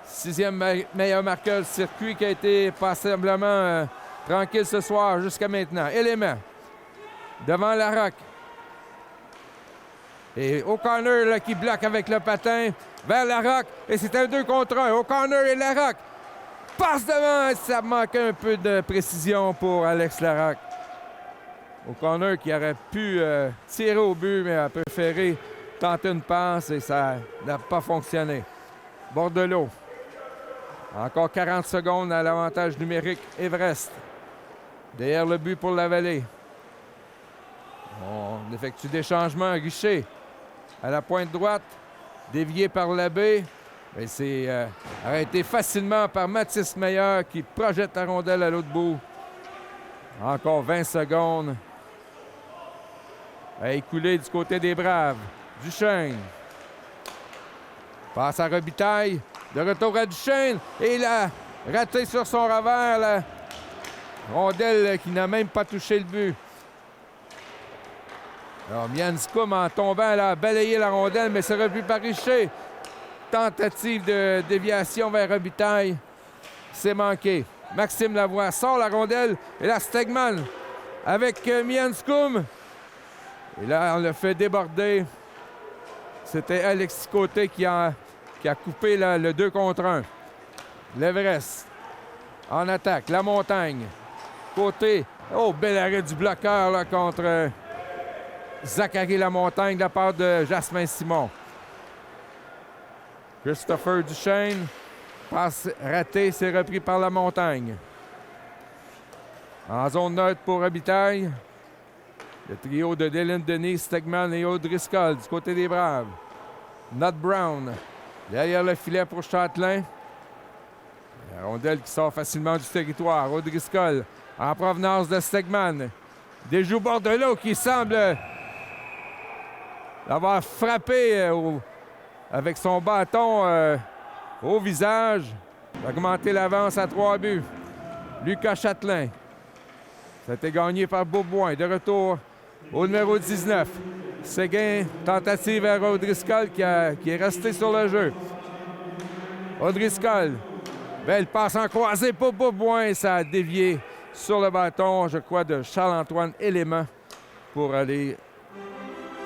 6e meilleur marqueur du circuit qui a été passablement tranquille ce soir jusqu'à maintenant. Élément devant Larocque. Et O'Connor là, qui bloque avec le patin vers Larocque. Et c'est un 2 contre 1. O'Connor et Larocque passe devant. Ça manque un peu de précision pour Alex Larocque. O'Connor qui aurait pu tirer au but, mais a préféré tenter une passe et ça n'a pas fonctionné. Bord de l'eau. Encore 40 secondes à l'avantage numérique Everest. Derrière le but pour la Vallée. On effectue des changements. Richer à la pointe droite. Dévié par Labbé. Et c'est arrêté facilement par Mathis Meilleur qui projette la rondelle à l'autre bout. Encore 20 secondes à écouler du côté des Braves. Duchesne. Passe à Robitaille. De retour à Duchesne. Et il a raté sur son revers la rondelle qui n'a même pas touché le but. Alors, Mianscum, en tombant, elle a balayé la rondelle, mais c'est revu par Richer. Tentative de déviation vers Robitaille. C'est manqué. Maxime Lavoie sort la rondelle. Et là, Stegman avec Mianscum. Et là, on l'a fait déborder. C'était Alexis Côté qui a coupé le 2 contre 1. L'Everest en attaque. La Montagne. Côté. Oh, bel arrêt du bloqueur là, contre Zachary Lamontagne de la part de Jasmin Simon. Christopher Duchesne. Passe ratée, c'est repris par La Montagne. En zone neutre pour Robitaille. Le trio de Dylan Denis, Stegman et O'Driscoll du côté des Braves. Nut Brown derrière le filet pour Châtelain. La rondelle qui sort facilement du territoire. O'Driscoll en provenance de Stegman. Déjoue Bordelot qui semble l'avoir frappé avec son bâton au visage. Augmenter l'avance à 3 buts. Lucas Châtelain. Ça a été gagné par Beauboin. De retour au numéro 19. Séguin, tentative vers O'Driscoll qui est resté sur le jeu. O'Driscoll. Belle passe en croisée pour Beauboin. Ça a dévié sur le bâton, je crois, de Charles-Antoine Élément pour aller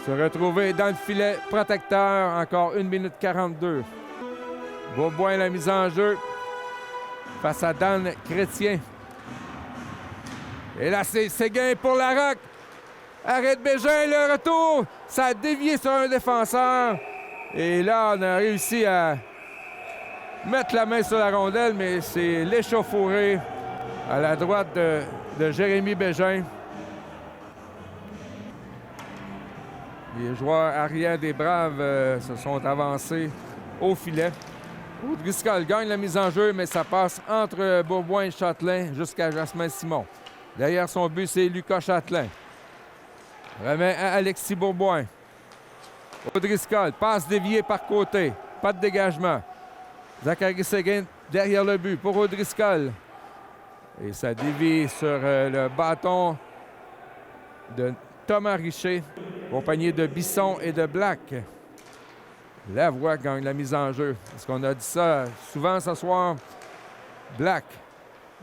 se retrouver dans le filet protecteur. Encore 1 minute 42. Beauboin, la mise en jeu face à Dan Chrétien. Et là, c'est Séguin pour Larocque. Arrêt de Bégin, le retour. Ça a dévié sur un défenseur. Et là, on a réussi à mettre la main sur la rondelle, mais c'est l'échauffourée à la droite de Jérémy Bégin. Les joueurs arrière des Braves se sont avancés au filet. O'Driscoll gagne la mise en jeu, mais ça passe entre Bourboin et Châtelain jusqu'à Jasmin Simon. Derrière son but, c'est Lucas Châtelain. Remet à Alexis Bourboin. O'Driscoll, passe déviée par côté. Pas de dégagement. Zachary Séguin derrière le but pour O'Driscoll. Et ça dévie sur le bâton de Thomas Richer, accompagné de Bisson et de Black. Lavoie gagne la mise en jeu. Est-ce qu'on a dit ça souvent ce soir? Black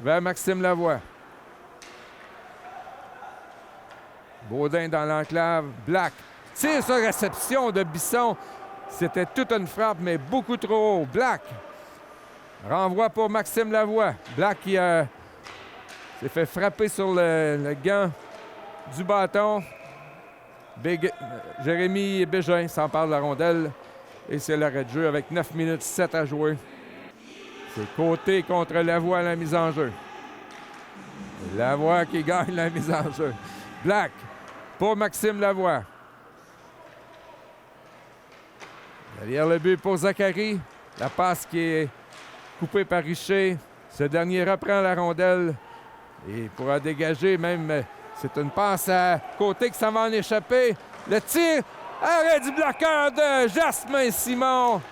vers Maxime Lavoie. Baudin dans l'enclave. Black tire sur réception de Bisson. C'était toute une frappe, mais beaucoup trop haut. Black renvoie pour Maxime Lavoie. Black qui s'est fait frapper sur le gant du bâton. Jérémy Bégin s'empare de la rondelle. Et c'est l'arrêt de jeu avec 9 minutes 7 à jouer. C'est Côté contre Lavoie à la mise en jeu. Lavoie qui gagne la mise en jeu. Black pour Maxime Lavoie. Derrière le but pour Zachary. La passe qui est coupée par Richer. Ce dernier reprend la rondelle et pourra dégager même. C'est une passe à Côté qui s'en va en échapper. Le tir. Arrêt du bloqueur de Jasmin Simon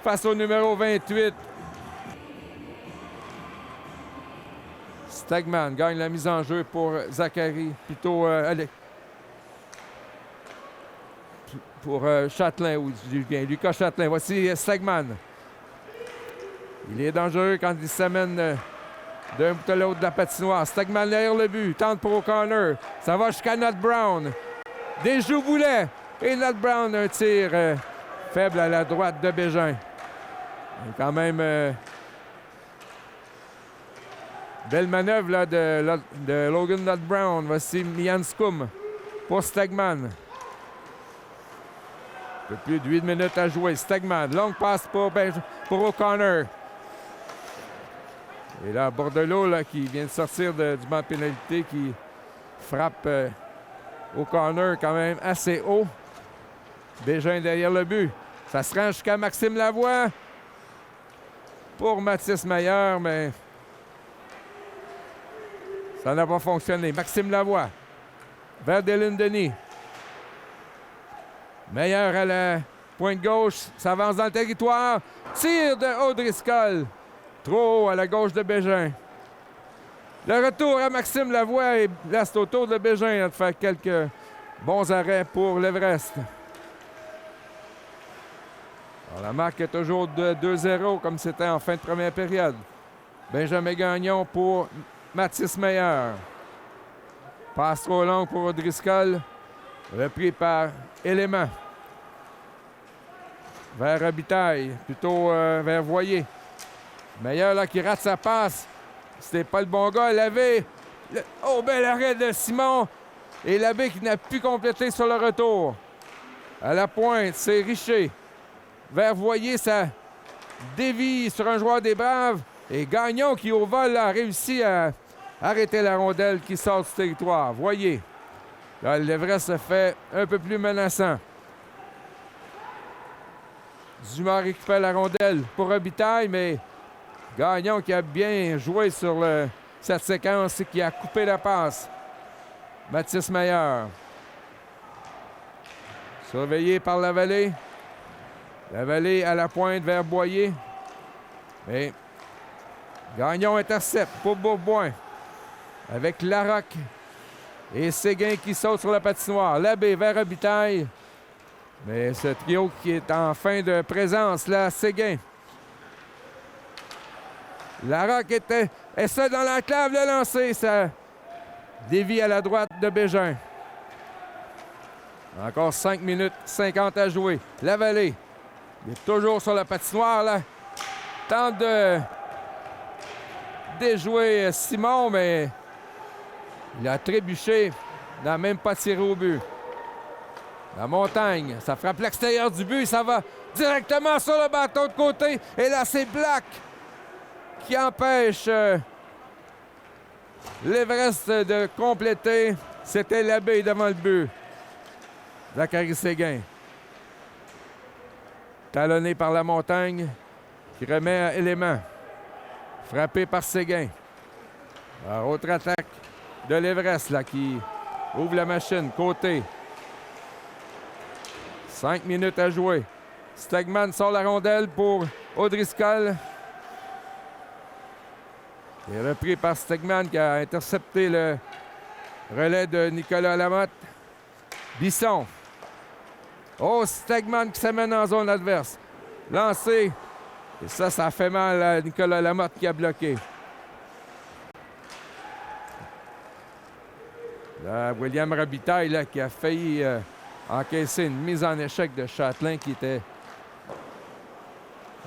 face au numéro 28. Stegman gagne la mise en jeu pour Zachary. Plutôt pour Châtelain, ou Lucas Châtelain. Voici Stegman. Il est dangereux quand il s'amène d'un bout à l'autre de la patinoire. Stegman derrière le but. Tente pour O'Connor. Ça va jusqu'à Nat Brown. Déjoue Boulet. Et Nat Brown, un tir faible à la droite de Bégin. Et quand même, belle manœuvre là, de Logan Nat Brown. Voici Mian Scum pour Stegman. Un peu plus de 8 minutes à jouer. Stegman, longue passe pour O'Connor. Et là, Bordelot là, qui vient de sortir du banc de pénalité, qui frappe O'Connor quand même assez haut. Bégin derrière le but. Ça se rend jusqu'à Maxime Lavoie pour Mathis Mayer, mais ça n'a pas fonctionné. Maxime Lavoie vers Dylan Denis. Mayer à la pointe gauche, s'avance dans le territoire. Tir de O'Driscoll. Trop haut à la gauche de Bégin. Le retour à Maxime Lavoie et là, c'est au tour de Bégin de faire quelques bons arrêts pour l'Everest. Alors, la marque est toujours de 2-0 comme c'était en fin de première période. Benjamin Gagnon pour Mathis Meyer. Passe trop long pour O'Driscoll. Repris par Élément. Vers Robitaille, plutôt vers Voyer. Meyer là qui rate sa passe. C'était pas le bon gars. L'abbé. Oh, bel arrêt de Simon. Et l'abbé qui n'a pu compléter sur le retour. À la pointe, c'est Richer. Vers Voyer, ça dévie sur un joueur des Braves. Et Gagnon qui, au vol, a réussi à arrêter la rondelle qui sort du territoire. Voyer. Là, l'Everest se fait un peu plus menaçant. Dumas récupère la rondelle pour Robitaille, mais Gagnon qui a bien joué sur cette séquence et qui a coupé la passe. Mathis Meyer. Surveillé par Lavallée. Lavallée à la pointe vers Boyer. Mais Gagnon intercepte pour Bourboin. Avec Larocque et Séguin qui saute sur la patinoire. Labbé vers Robitaille. Mais ce trio qui est en fin de présence, là, Séguin. Larocque est seul dans l'enclave, le lancer. Ça dévie à la droite de Bégin. Encore 5 minutes 50 à jouer. Lavallée. Il est toujours sur la patinoire, là. Tente de déjouer Simon, mais il a trébuché. Il n'a même pas tiré au but. La Montagne, ça frappe l'extérieur du but. Ça va directement sur le bâton de côté. Et là, c'est Black qui empêche l'Everest de compléter. C'était l'abbé devant le but. Zachary Séguin. talonné par la Montagne, qui remet à Élément. Frappé par Séguin. Alors, autre attaque de l'Everest, là, qui ouvre la machine. Côté. 5 minutes à jouer. Stegman sort la rondelle pour O'Driscoll. Il est repris par Stegman qui a intercepté le relais de Nicolas Lamotte. Bisson. Oh, Stegman qui s'amène en zone adverse. Lancé. Et ça fait mal à Nicolas Lamotte qui a bloqué. Là, William Robitaille là, qui a failli encaisser une mise en échec de Châtelain qui était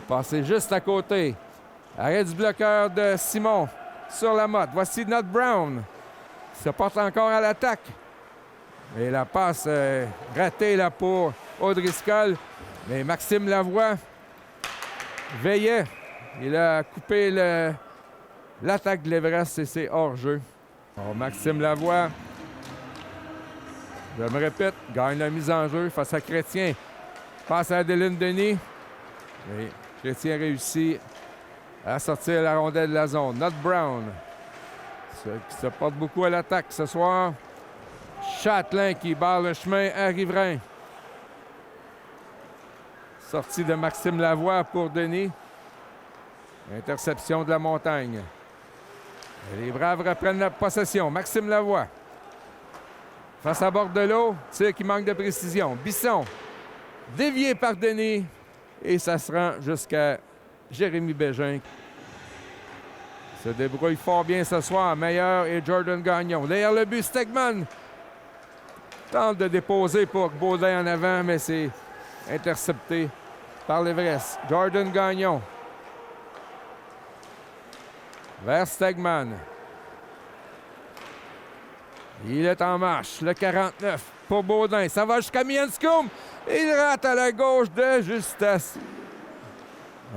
passé juste à côté. Arrêt du bloqueur de Simon sur Lamotte. Voici Nut Brown. Il se porte encore à l'attaque. Et la passe ratée là, pour O'Driscoll. Mais Maxime Lavoie veillait. Il a coupé l'attaque de l'Everest et c'est hors-jeu. Maxime Lavoie, je me répète, gagne la mise en jeu face à Chrétien. Passe à Adeline Denis. Et Chrétien réussit à sortir la rondelle de la zone. Nut Brown, qui se porte beaucoup à l'attaque ce soir. Châtelain qui barre le chemin à Riverain. Sortie de Maxime Lavoie pour Denis. Interception de la Montagne. Et les Braves reprennent la possession. Maxime Lavoie. Face à Bordelot, tir qui manque de précision. Bisson. Dévié par Denis. Et ça se rend jusqu'à Jérémy Bégin. Se débrouille fort bien ce soir. Meilleur et Jordan Gagnon. Derrière le but, Stegman tente de déposer pour Baudin en avant, mais c'est intercepté par l'Everest. Jordan Gagnon. Vers Stegman. Il est en marche. Le 49 pour Baudin. Ça va jusqu'à Mianscombe. Il rate à la gauche de Justesse.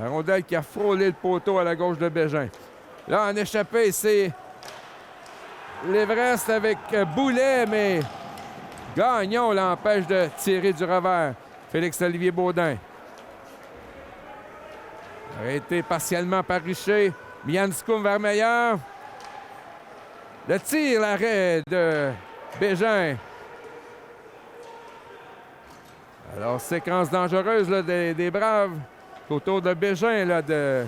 La rondelle qui a frôlé le poteau à la gauche de Bégin. Là, en échappé, c'est l'Everest avec Boulet, mais Gagnon l'empêche de tirer du revers. Félix-Olivier Baudin. Arrêté partiellement par Richer. Mianscombe vers Meilleur. Le tir, l'arrêt de Bégin. Alors, séquence dangereuse là, des Braves. Autour de Bégin là, de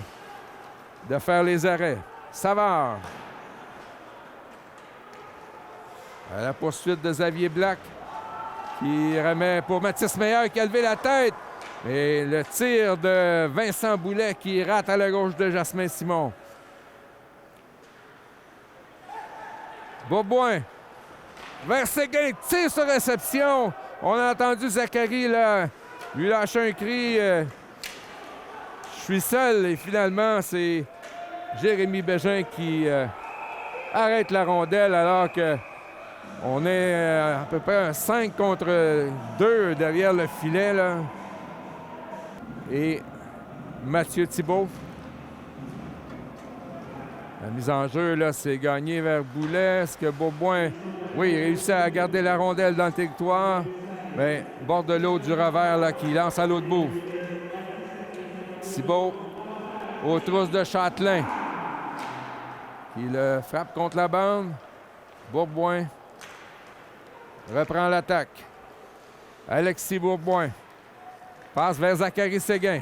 faire les arrêts. Savard. À la poursuite de Xavier Black qui remet pour Mathis Meilleur qui a levé la tête. Et le tir de Vincent Boulet qui rate à la gauche de Jasmin Simon. Bourboin. Vers Séguin. Tir sur réception. On a entendu Zachary là, lui lâcher un cri. Je suis seul. Et finalement, c'est Jérémy Bégin qui arrête la rondelle alors que on est à peu près un 5 contre 2 derrière le filet. Là. Et Mathieu Thibault. La mise en jeu, là, c'est gagné vers Boulet. Est-ce que Bourboin, oui, il réussit à garder la rondelle dans le territoire. Mais Bordelot du revers, là, qui lance à l'autre bout. Thibault aux trousses de Châtelain. Qui le frappe contre la bande. Bourboin reprend l'attaque. Alexis Bourboin passe vers Zachary Séguin.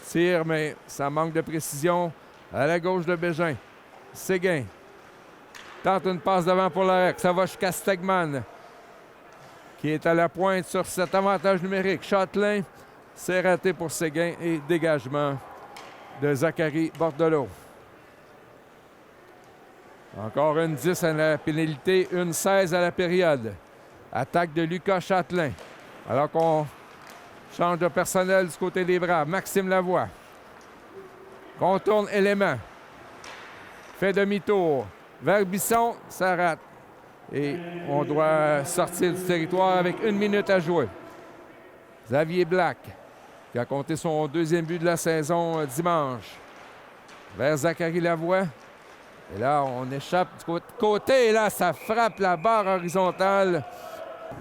Tire, mais ça manque de précision à la gauche de Bégin. Séguin tente une passe devant pour l'arrêt. Ça va jusqu'à Stegman qui est à la pointe sur cet avantage numérique. Châtelain, c'est raté pour Séguin et dégagement de Zachary Bordelot. Encore une 10 à la pénalité, une 16 à la période. Attaque de Lucas Châtelain. Alors qu'on change de personnel du côté des Braves. Maxime Lavoie. Contourne Élément. Fait demi-tour. Vers Bisson, ça rate. Et on doit sortir du territoire avec 1 minute à jouer. Xavier Black, qui a compté son 2e but de la saison dimanche. Vers Zachary Lavoie. Et là, on échappe du côté. Et là, ça frappe la barre horizontale.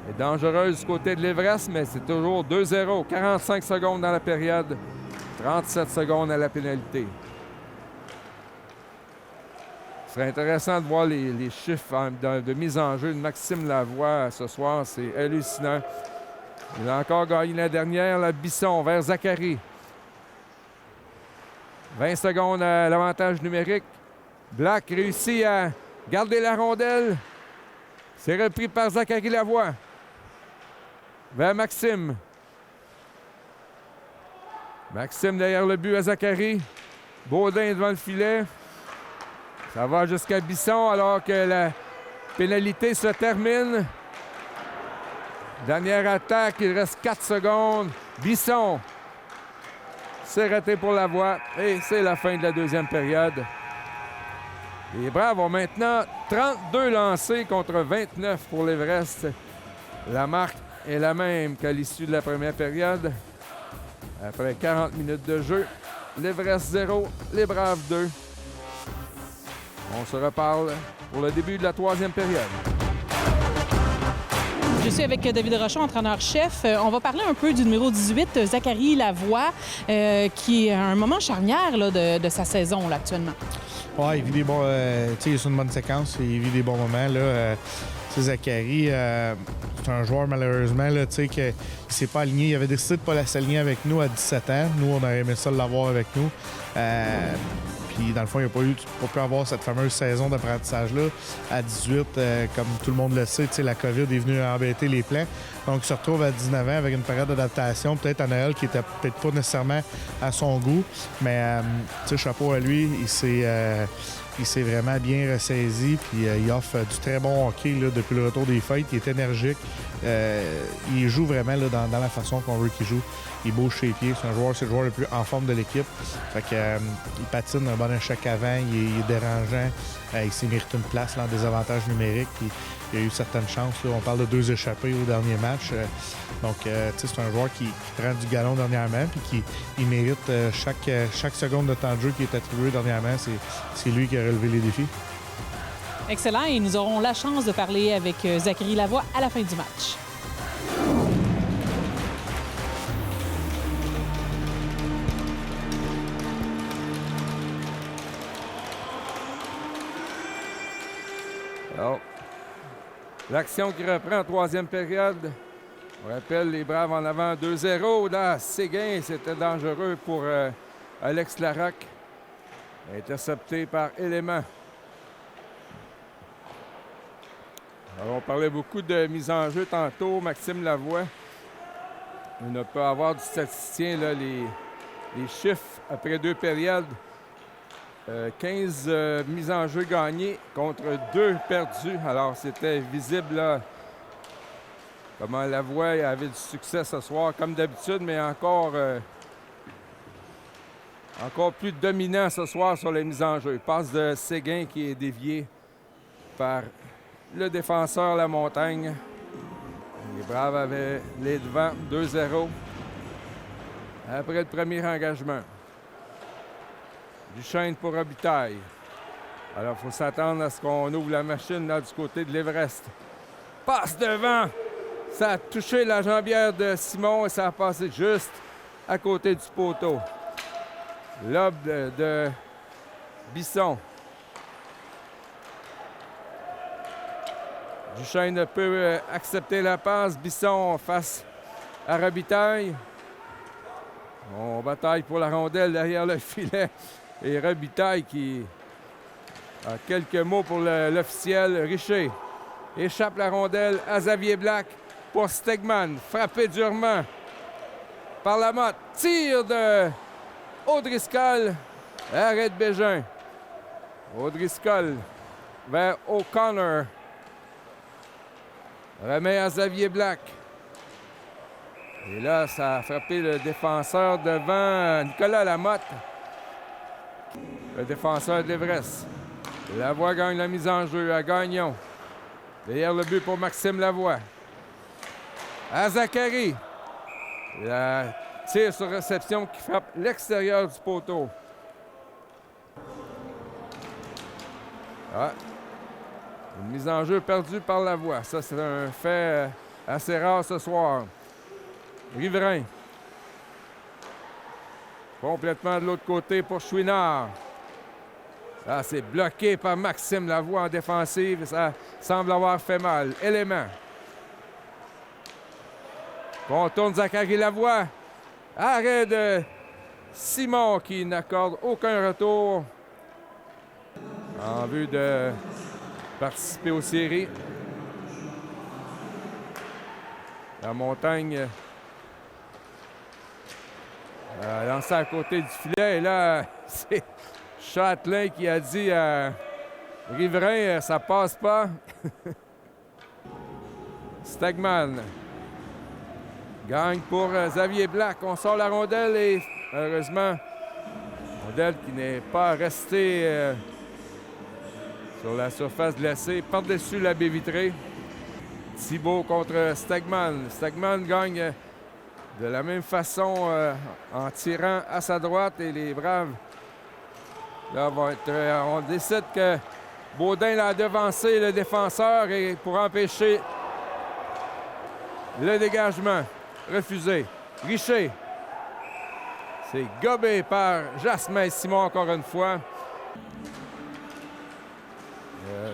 est dangereuse du côté de l'Everest, mais c'est toujours 2-0. 45 secondes dans la période, 37 secondes à la pénalité. Ce serait intéressant de voir les chiffres de mise en jeu de Maxime Lavoie ce soir. C'est hallucinant. Il a encore gagné la dernière, la Bisson vers Zachary. 20 secondes à l'avantage numérique. Black réussit à garder la rondelle. C'est repris par Zachary Lavoie. Vers Maxime. Maxime derrière le but à Zachary. Baudin devant le filet. Ça va jusqu'à Bisson alors que la pénalité se termine. Dernière attaque, il reste 4 secondes. Bisson. C'est raté pour Lavoie et c'est la fin de la deuxième période. Les Braves ont maintenant 32 lancés contre 29 pour l'Everest. La marque est la même qu'à l'issue de la première période. Après 40 minutes de jeu, l'Everest 0, les Braves 2. On se reparle pour le début de la troisième période. Je suis avec David Rochon, entraîneur-chef. On va parler un peu du numéro 18, Zachary Lavoie, qui est à un moment charnière là, de sa saison là, actuellement. Ouais, il vit des bons... il est sur une bonne séquence, il vit des bons moments. Là, Zachary, c'est un joueur malheureusement là, qui ne s'est pas aligné. Il avait décidé de ne pas s'aligner avec nous à 17 ans. Nous, on aurait aimé ça l'avoir avec nous. Puis dans le fond, il n'a pas pu avoir cette fameuse saison d'apprentissage-là. À 18, comme tout le monde le sait, la COVID est venue embêter les plans. Donc, il se retrouve à 19 ans avec une période d'adaptation, peut-être à Noël, qui n'était peut-être pas nécessairement à son goût. Mais, chapeau à lui, il s'est vraiment bien ressaisi. Puis, il offre du très bon hockey là, depuis le retour des fêtes. Il est énergique. Il joue vraiment là, dans la façon qu'on veut qu'il joue. Il bouge ses pieds. C'est le joueur le plus en forme de l'équipe. Fait que, il patine un bon échec avant. Il est dérangeant. Il s'est mérité une place là, en désavantage numérique. Puis, il a eu certaines chances. Là. On parle de 2 échappées au dernier match. Donc, c'est un joueur qui prend du galon dernièrement. Puis qui mérite chaque seconde de temps de jeu qui est attribué dernièrement. C'est lui qui a relevé les défis. Excellent. Et nous aurons la chance de parler avec Zachary Lavoie à la fin du match. Alors, l'action qui reprend en troisième période. On rappelle les Braves en avant 2-0. Là, Séguin, c'était dangereux pour Alex Larocque. Intercepté par Élément. Alors, on parlait beaucoup de mise en jeu tantôt. Maxime Lavoie. On ne peut avoir du statisticien là, les chiffres après 2 périodes. 15 mises en jeu gagnées contre 2 perdues. Alors, c'était visible là, comment Lavoie avait du succès ce soir, comme d'habitude, mais encore plus dominant ce soir sur les mises en jeu. Passe de Séguin qui est dévié par le défenseur La Montagne. Les Braves avaient les devants 2-0 après le premier engagement. Duchesne pour Robitaille. Alors, il faut s'attendre à ce qu'on ouvre la machine là, du côté de l'Everest. Passe devant! Ça a touché la jambière de Simon et ça a passé juste à côté du poteau. Lob de Bisson. Duchesne peut accepter la passe. Bisson face à Robitaille. On bataille pour la rondelle derrière le filet. Et Robitaille qui a quelques mots pour l'officiel. Richer échappe la rondelle à Xavier Black pour Stegman. Frappé durement par Lamotte. Tir de O'Driscoll. Arrêt de Bégin. O'Driscoll vers O'Connor. Remet à Xavier Black. Et là, ça a frappé le défenseur devant Nicolas Lamotte. Le défenseur de l'Everest. Lavoie gagne la mise en jeu à Gagnon. Derrière le but pour Maxime Lavoie. À Zachary. La tir sur réception qui frappe l'extérieur du poteau. Une mise en jeu perdue par Lavoie. Ça, c'est un fait assez rare ce soir. Riverain. Complètement de l'autre côté pour Chouinard. Là, c'est bloqué par Maxime Lavoie en défensive. Ça semble avoir fait mal. Élément. Contourne Zachary Lavoie. Arrêt de Simon qui n'accorde aucun retour en vue de participer aux séries. La Montagne a lancé à côté du filet. Et là, c'est Châtelain qui a dit à Riverain, ça passe pas. Stegman gagne pour Xavier Black. On sort la rondelle et malheureusement, rondelle qui n'est pas restée sur la surface glacée, par-dessus la baie vitrée. Thibault contre Stegman. Stegman gagne de la même façon en tirant à sa droite et les Braves là, vont être, on décide que Baudin l'a devancé le défenseur et pour empêcher le dégagement. Refusé. Richer. C'est gobé par Jasmin Simon encore une fois.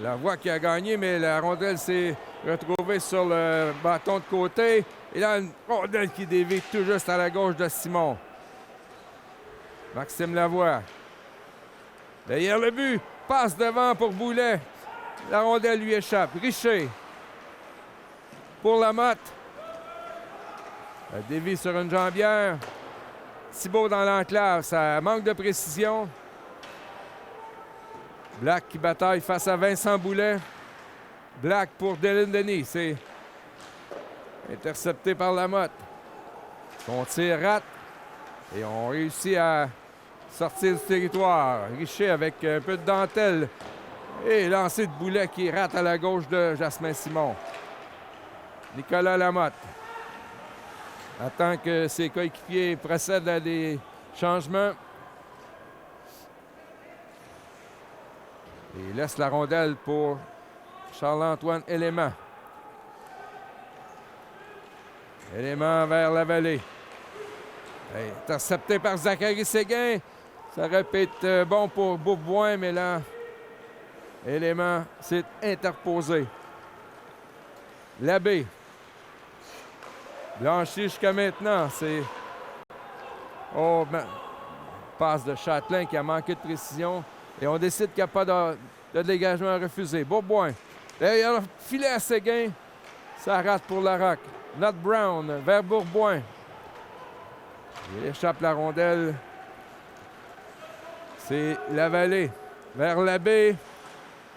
Lavoie qui a gagné, mais la rondelle s'est retrouvée sur le bâton de côté. Et là, une rondelle qui dévie tout juste à la gauche de Simon. Maxime Lavoie. Derrière le but, passe devant pour Boulet. La rondelle lui échappe. Richer. Pour Lamotte. Elle dévie sur une jambière. Thibault dans l'enclave, ça manque de précision. Black qui bataille face à Vincent Boulet. Black pour Dylan Denis. C'est intercepté par Lamotte. Son tir rate. Et on réussit à sortir du territoire. Richer avec un peu de dentelle. Et lancé de Boulet qui rate à la gauche de Jasmin Simon. Nicolas Lamotte attend que ses coéquipiers procèdent à des changements. Et laisse la rondelle pour Charles-Antoine Élément. Élément vers la vallée. Intercepté par Zachary Séguin. Ça aurait pu être bon pour Beaubois, mais là, Élément s'est interposé. Labbé. Blanchi jusqu'à maintenant, c'est... Oh, ben, passe de Châtelain qui a manqué de précision. Et on décide qu'il n'y a pas de dégagement refusé. Beaubois. Derrière le filet à Séguin. Ça rate pour Larocque. Nat Brown vers Bourboin. Il échappe la rondelle. C'est Lavallée vers Labbé.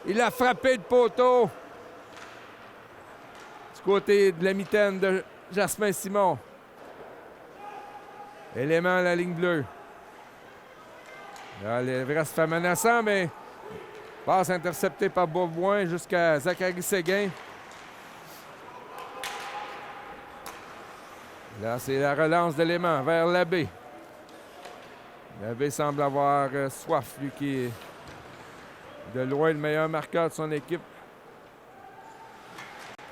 Il a frappé de poteau. Du côté de la mitaine de Jasmin Simon. Élément à la ligne bleue. Là, l'Everest fait menaçant, mais passe interceptée par Beaubois jusqu'à Zachary Séguin. Là, c'est la relance d'élément vers Labbé. Labbé semble avoir soif, lui qui est de loin le meilleur marqueur de son équipe.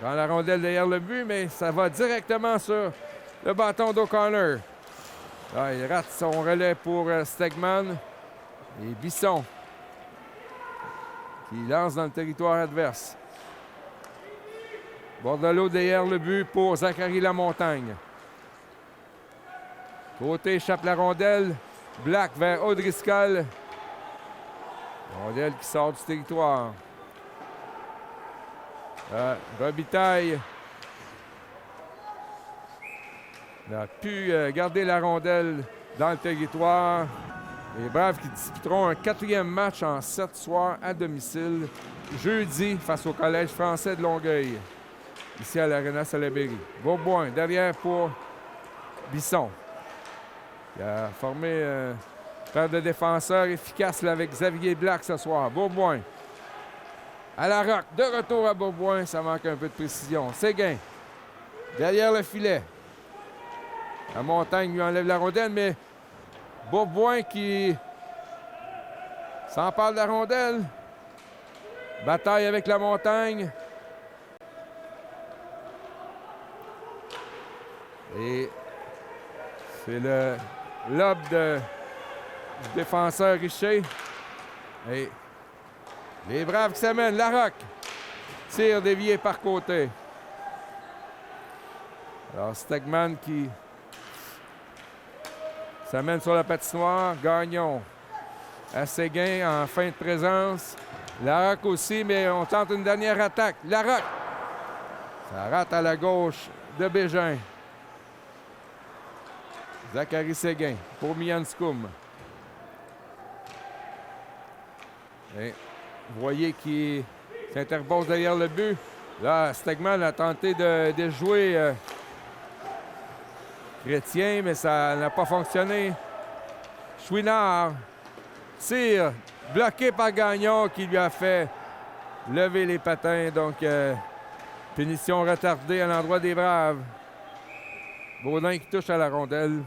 Dans la rondelle derrière le but, mais ça va directement sur le bâton d'O'Connor. Là, il rate son relais pour Stegman. Et Bisson qui lance dans le territoire adverse. Bordelot derrière le but pour Zachary Lamontagne. Côté échappe la rondelle. Black vers O'Driscoll. Rondelle qui sort du territoire. Robitaille a pu garder la rondelle dans le territoire. Les Braves qui disputeront un 4e match en 7 soirs à domicile jeudi face au Collège français de Longueuil, ici à l'Arena Salaberry. Beaubois derrière pour Bisson. Il a formé un paire de défenseurs efficace là, avec Xavier Black ce soir. Beaubois. À Larocque, de retour à Beaubois, ça manque un peu de précision. Séguin, derrière le filet. La Montagne lui enlève la rondelle, mais Beaubois qui s'empare de la rondelle. Bataille avec la Montagne. Et c'est le lob du défenseur Richer. Et les Braves qui s'amènent. Larocque. Tir dévié par côté. Alors, Stegman qui s'amène sur la patinoire. Gagnon à Séguin en fin de présence. Larocque aussi, mais on tente une dernière attaque. Larocque. Ça rate à la gauche de Bégin. Zachary Séguin pour Mianscoum. Et vous voyez qu'il s'interpose derrière le but. Là, Stegman a tenté de jouer Chrétien, mais ça n'a pas fonctionné. Chouinard tire, bloqué par Gagnon qui lui a fait lever les patins. Donc, punition retardée à l'endroit des Braves. Baudin qui touche à la rondelle.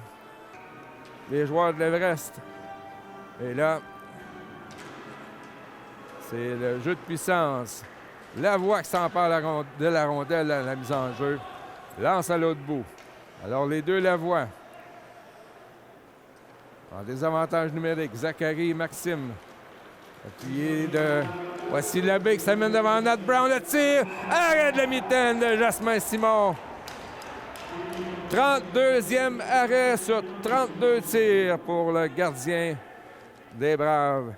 Les joueurs de l'Everest. Et là, c'est le jeu de puissance. Lavoie qui s'empare de la rondelle à la mise en jeu. Lance à l'autre bout. Alors, les deux Lavoie. En désavantage numérique, Zachary et Maxime. Appuyé de... Voici Labbé qui s'amène devant Nat Brown. Le tir! Arrêt de la mitaine de Jasmin Simon. 32e arrêt sur 32 tirs pour le gardien des Braves.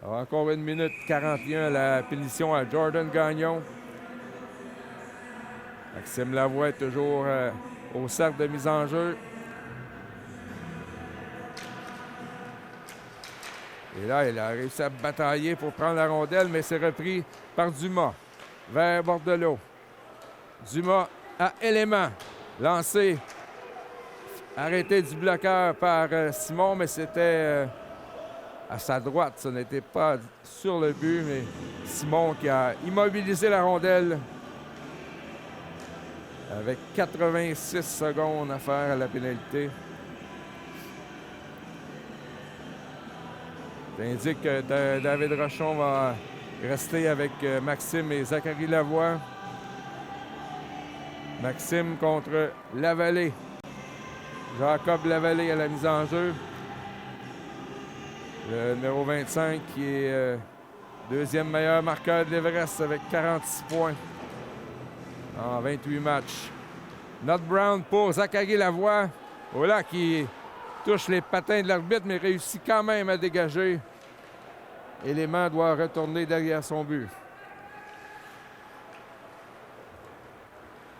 Alors, encore 1 minute 41, la punition à Jordan Gagnon. Maxime Lavoie est toujours au cercle de mise en jeu. Et là, il a réussi à batailler pour prendre la rondelle, mais c'est repris par Dumas vers Bordelot. Dumas à Élément. Lancé. Arrêté du bloqueur par Simon, mais c'était à sa droite. Ce n'était pas sur le but, mais Simon qui a immobilisé la rondelle avec 86 secondes à faire à la pénalité. Ça indique que David Rochon va rester avec Maxime et Zachary Lavoie. Maxime contre Lavallée. Jacob Lavallée à la mise en jeu. Le numéro 25 qui est deuxième meilleur marqueur de l'Everest avec 46 points en 28 matchs. Nat Brown pour Zachary Lavoie. Voilà qui touche les patins de l'arbitre, mais réussit quand même à dégager. Élément doit retourner derrière son but.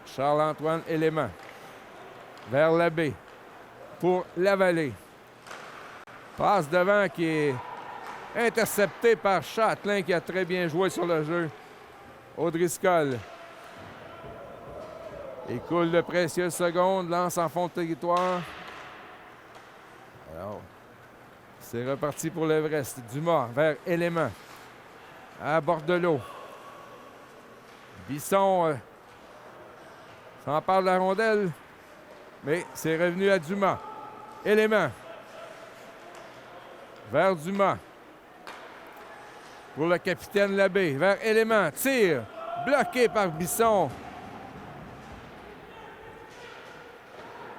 Charles-Antoine Élément vers Labbé pour Lavallée. Passe devant qui est intercepté par Châtelain qui a très bien joué sur le jeu. O'Driscoll. Écoule de précieuses secondes, lance en fond de territoire. Alors, c'est reparti pour l'Everest. Dumas vers Élément. À Bordelot. Bisson s'empare de la rondelle, mais c'est revenu à Dumas. Élément. Vers Dumas. Pour le capitaine Labbé. Vers Élément. Tire. Bloqué par Bisson.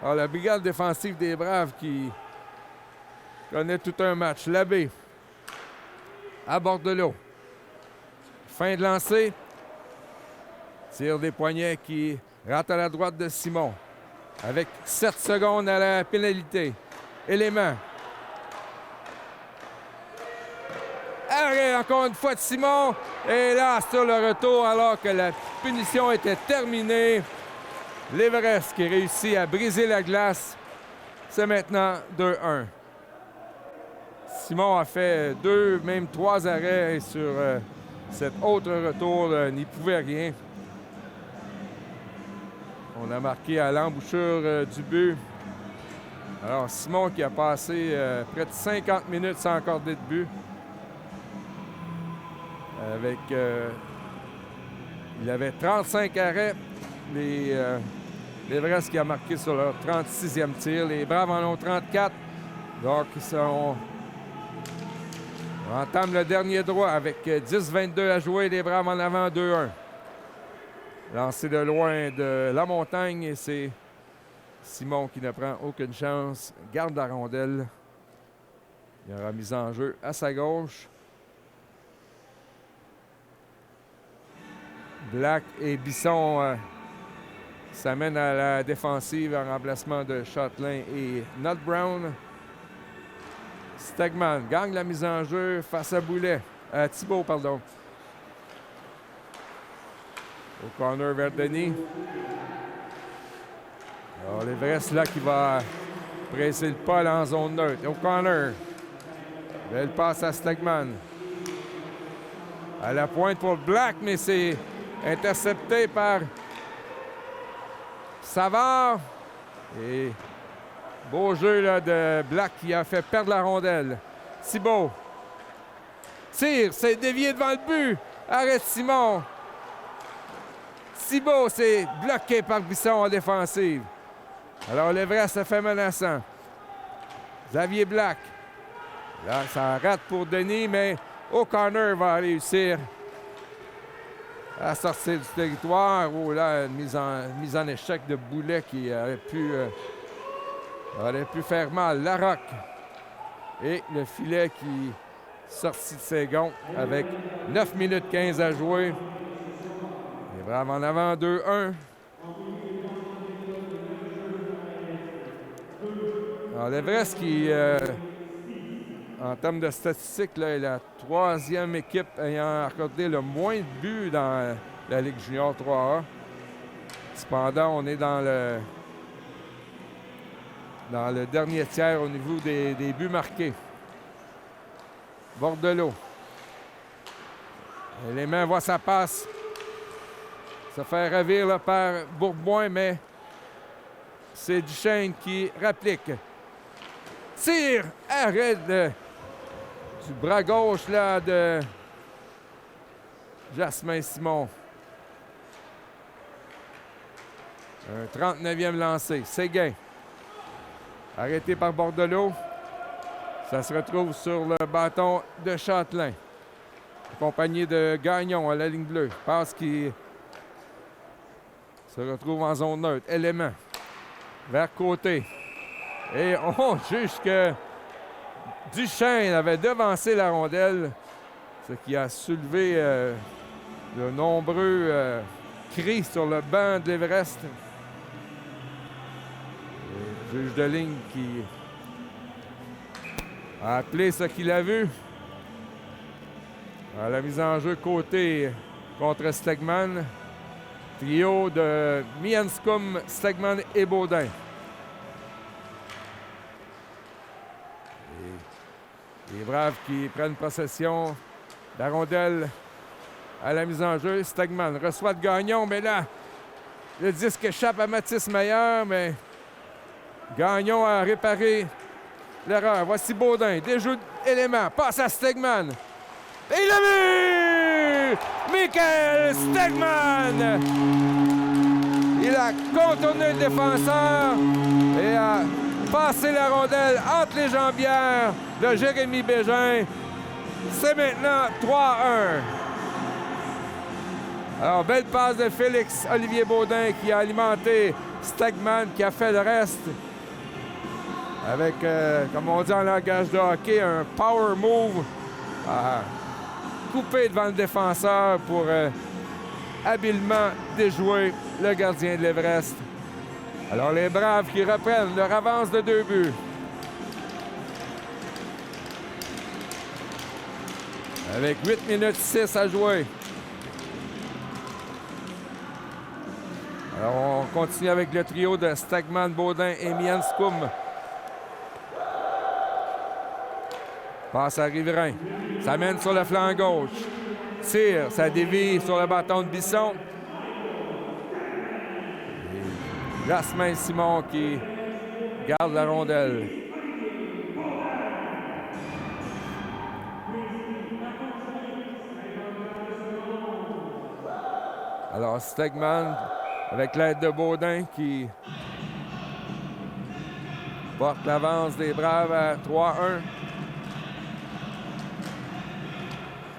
Alors, la brigade défensive des Braves qui connaît tout un match. Labbé. À Bordelot. Fin de lancer. Tire des poignets qui rate à la droite de Simon. Avec 7 secondes à la pénalité. Élément. Arrêt encore une fois de Simon. Et là, sur le retour, alors que la punition était terminée, l'Everest qui réussit à briser la glace. C'est maintenant 2-1. Simon a fait 2, même 3 arrêts sur cet autre retour. N'y pouvait rien. On a marqué à l'embouchure du but. Alors, Simon qui a passé près de 50 minutes sans accorder de but. Avec... il avait 35 arrêts. L'Everest qui a marqué sur leur 36e tir. Les Braves en ont 34. Donc, on entame le dernier droit avec 10-22 à jouer. Les Braves en avant 2-1. Lancé de loin de la montagne et c'est Simon qui ne prend aucune chance. Garde la rondelle. Il y aura mise en jeu à sa gauche. Black et Bisson s'amènent à la défensive en remplacement de Chatelain et Nut Brown. Stegman gagne la mise en jeu face à Thibault, pardon. Au corner vers Denis. Alors, l'Everest là qui va presser le pas en zone neutre. Au corner. Belle passe à Stegman. À la pointe pour Black, mais c'est intercepté par Savard. Et beau jeu là, de Black qui a fait perdre la rondelle. Thibault. Tire, c'est dévié devant le but. Arrête Simon. Thibault, c'est bloqué par Bisson en défensive. Alors l'Everest se fait menaçant. Xavier Black. Là, ça rate pour Denis, mais O'Connor va réussir à sortir du territoire. Oh là, une mise en échec de Boulet qui aurait pu faire mal. Larocque. Et le filet qui sorti de ses gonds avec 9 minutes 15 à jouer. Les Braves en avant 2-1. Alors l'Everest qui, en termes de statistiques, là, est la troisième équipe ayant accordé le moins de buts dans la Ligue junior 3A. Cependant, on est dans le dernier tiers au niveau des buts marqués. Bordelot. Les mains voient sa passe. Se fait ravir là, par Bourboin, mais c'est Duchesne qui réplique. Tire! Arrête du bras gauche là, de Jasmin Simon. Un 39e lancé. Séguin. Arrêté par Bordelot. Ça se retrouve sur le bâton de Chatelain. Accompagné de Gagnon à la ligne bleue. Passe qui se retrouve en zone neutre. Élément. Vers côté. Et on juge que Duchesne avait devancé la rondelle. Ce qui a soulevé de nombreux cris sur le banc de l'Everest. Le juge de ligne qui a appelé ce qu'il a vu. À la mise en jeu côté contre Stegman. Trio de Mianscum, Stegman et Baudin. Et les Braves qui prennent possession. La rondelle à la mise en jeu. Stegman reçoit de Gagnon, mais là, le disque échappe à Mathis Meilleur, mais Gagnon a réparé l'erreur. Voici Baudin. Déjou d'éléments. Passe à Stegman. Et il a vu! Michael Stegman! Il a contourné le défenseur et a passé la rondelle entre les jambières de Jérémy Bégin. C'est maintenant 3-1. Alors, belle passe de Félix-Olivier Baudin qui a alimenté Stegman, qui a fait le reste. Avec, comme on dit en langage de hockey, un power move. Coupé devant le défenseur pour habilement déjouer le gardien de l'Everest. Alors, les Braves qui reprennent leur avance de 2 buts. Avec 8 minutes 6 à jouer. Alors, on continue avec le trio de Stegman, Baudin et Mianscum. Passe à Riverain. Ça mène sur le flanc gauche. Tire, ça dévie sur le bâton de Bisson. Et Jasmin Simon qui garde la rondelle. Alors Stegman, avec l'aide de Baudin, qui porte l'avance des Braves à 3-1.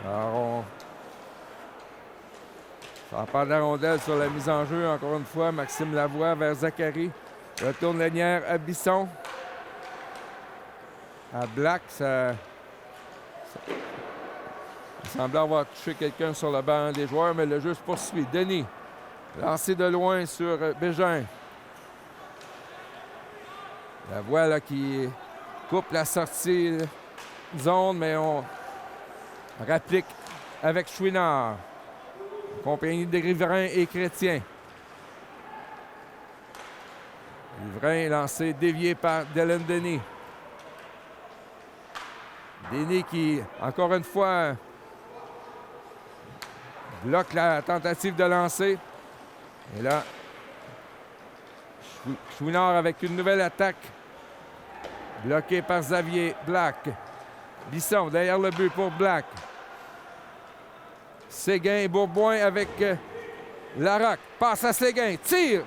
Alors, on Ça part de la rondelle sur la mise en jeu. Encore une fois, Maxime Lavoie vers Zachary. Retourne Lanière à Bisson. À Black, ça semblait avoir touché quelqu'un sur le banc des joueurs, mais le jeu se poursuit. Denis, lancé de loin sur Bégin. Lavoie là, qui coupe la sortie zone, mais on rapplique avec Chouinard. Compagnie de Riverain et Chrétien. Riverain lancé, dévié par Dylan Denis. Denis qui, encore une fois, bloque la tentative de lancer. Et là, Chouinard avec une nouvelle attaque. Bloqué par Xavier Black. Bisson derrière le but pour Black. Séguin et Bourboin avec Larocque. Passe à Séguin. Tire!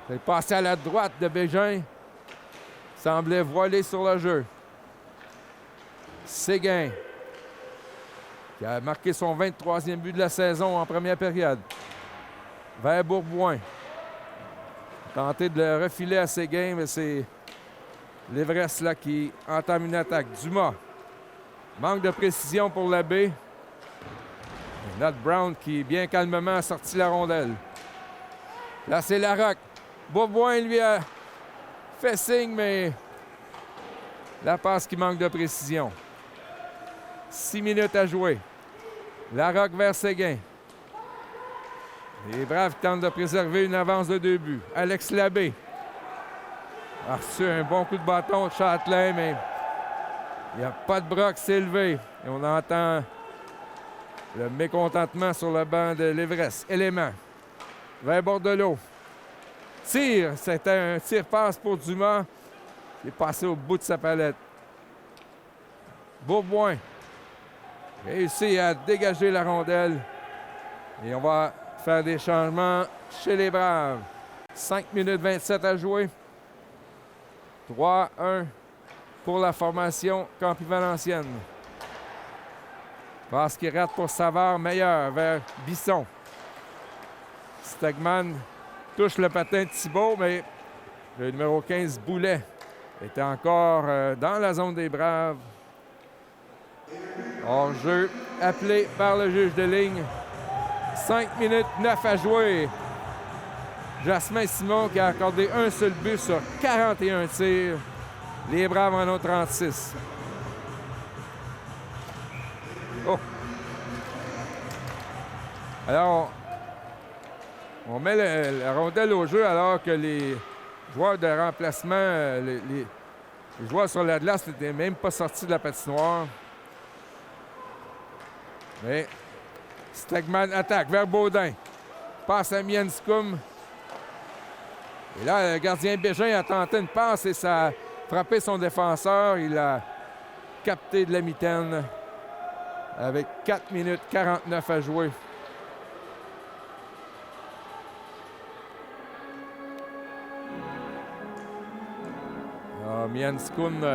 C'est passé à la droite de Bégin. Semblait voilé sur le jeu. Séguin, qui a marqué son 23e but de la saison en première période. Vers Bourboin. Tenté de le refiler à Séguin, mais c'est l'Everest là qui entame une attaque. Dumas. Manque de précision pour l'abbé. Nat Brown qui, bien calmement, a sorti la rondelle. Là, c'est Larocque. Bourboin lui a fait signe, mais la passe qui manque de précision. 6 minutes à jouer. Larocque vers Séguin. Les Braves tentent de préserver une avance de 2 buts. Alex Labbé a reçu un bon coup de bâton de Châtelain, mais il n'y a pas de bras qui s'est élevé. Et on entend le mécontentement sur le banc de l'Everest. Élément. Vers Bordelot. Tire. C'était un tir-passe pour Dumas. Il est passé au bout de sa palette. Bourboin réussit à dégager la rondelle. Et on va faire des changements chez les Braves. 5 minutes 27 à jouer. 3-1 pour la formation Campi-Valenciennes. Passe qui rate pour Savard, meilleur vers Bisson. Stegman touche le patin de Thibault, mais le numéro 15, Boulet, était encore dans la zone des Braves. Hors-jeu appelé par le juge de ligne. 5 minutes 9 à jouer. Jasmin Simon qui a accordé un seul but sur 41 tirs. Les Braves en ont 36. Oh! Alors, on met la rondelle au jeu alors que les joueurs de remplacement, les joueurs sur la glace n'étaient même pas sortis de la patinoire. Mais Stegman attaque vers Baudin. Passe à Mianscum. Et là, le gardien Bégin a tenté une passe et ça a frappé son défenseur. Il a capté de la mitaine avec 4 minutes 49 à jouer. Alors, Mianscum,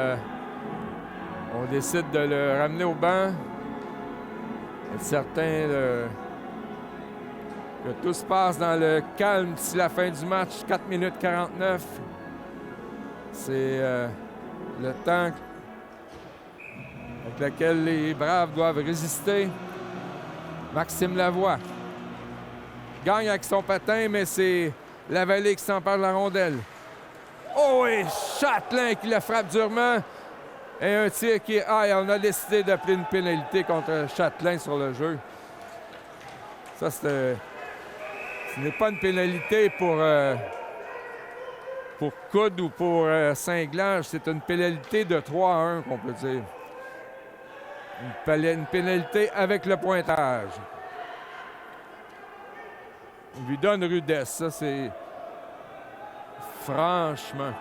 on décide de le ramener au banc. Être certain que tout se passe dans le calme d'ici la fin du match. 4 minutes 49. C'est le temps avec lequel les Braves doivent résister. Maxime Lavoie gagne avec son patin, mais c'est Lavallée qui s'empare de la rondelle. Oh, et Châtelain qui le frappe durement. Et un tir qui est... Ah, on a décidé d'appeler une pénalité contre Châtelain sur le jeu. Ça, ce n'est pas une pénalité pour coude ou pour cinglage. C'est une pénalité de 3-1, qu'on peut dire. Une pénalité avec le pointage. On lui donne rudesse. Ça, c'est... Franchement...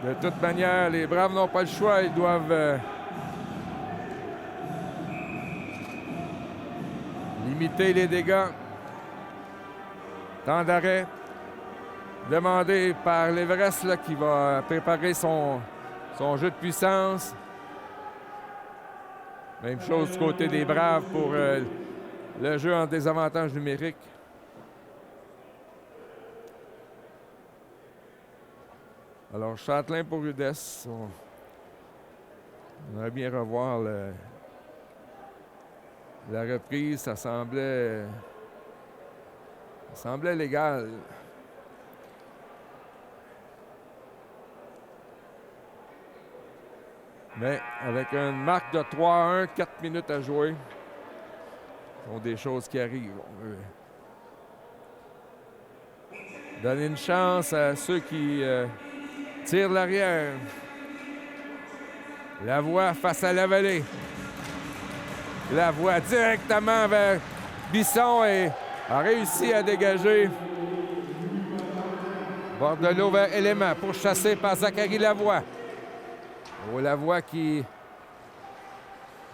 De toute manière, les Braves n'ont pas le choix. Ils doivent limiter les dégâts. Temps d'arrêt demandé par l'Everest là, qui va préparer son jeu de puissance. Même chose du côté des Braves pour le jeu en désavantage numérique. Alors, Châtelain pour Rudess. On va bien revoir la reprise. Ça semblait légal. Mais avec une marque de 3-1, 4 minutes à jouer, ce sont des choses qui arrivent. On veut donner une chance à ceux qui tirent l'arrière. Lavoie face à Lavallée. Lavoie directement vers Bisson et a réussi à dégager. Bordelot vers Élément pour chasser par Zachary Lavoie. Oh, Lavoie qui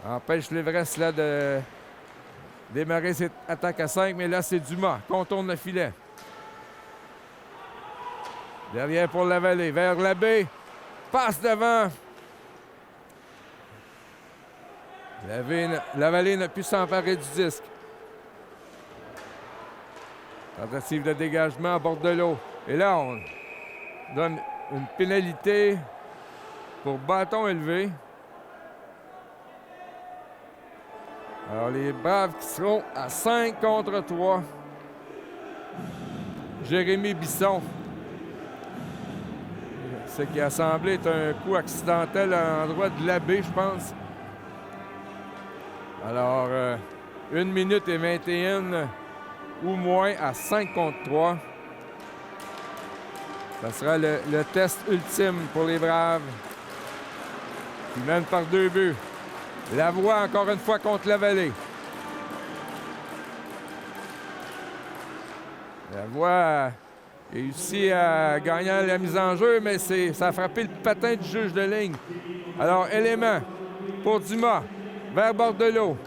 empêche l'Everest là de démarrer cette attaque à 5, mais là c'est Dumas, contourne le filet. Derrière pour Lavallée, vers Labbé, passe devant. Lavallée n'a pu s'emparer du disque. Tentative de dégagement à Bordelot. Et là, on donne une pénalité pour bâton élevé. Alors, les Braves qui seront à 5 contre 3. Jérémy Bisson. Ce qui a semblé être un coup accidentel à l'endroit de Labbé, je pense. Alors, 1 minute et 21 ou moins à 5 contre 3. Ça sera le test ultime pour les Braves. Qui mènent par 2 buts. Lavoie encore une fois contre Lavallée. Lavoie a réussi à gagner la mise en jeu, mais ça a frappé le patin du juge de ligne. Alors, Élément pour Dumas vers Bordelot.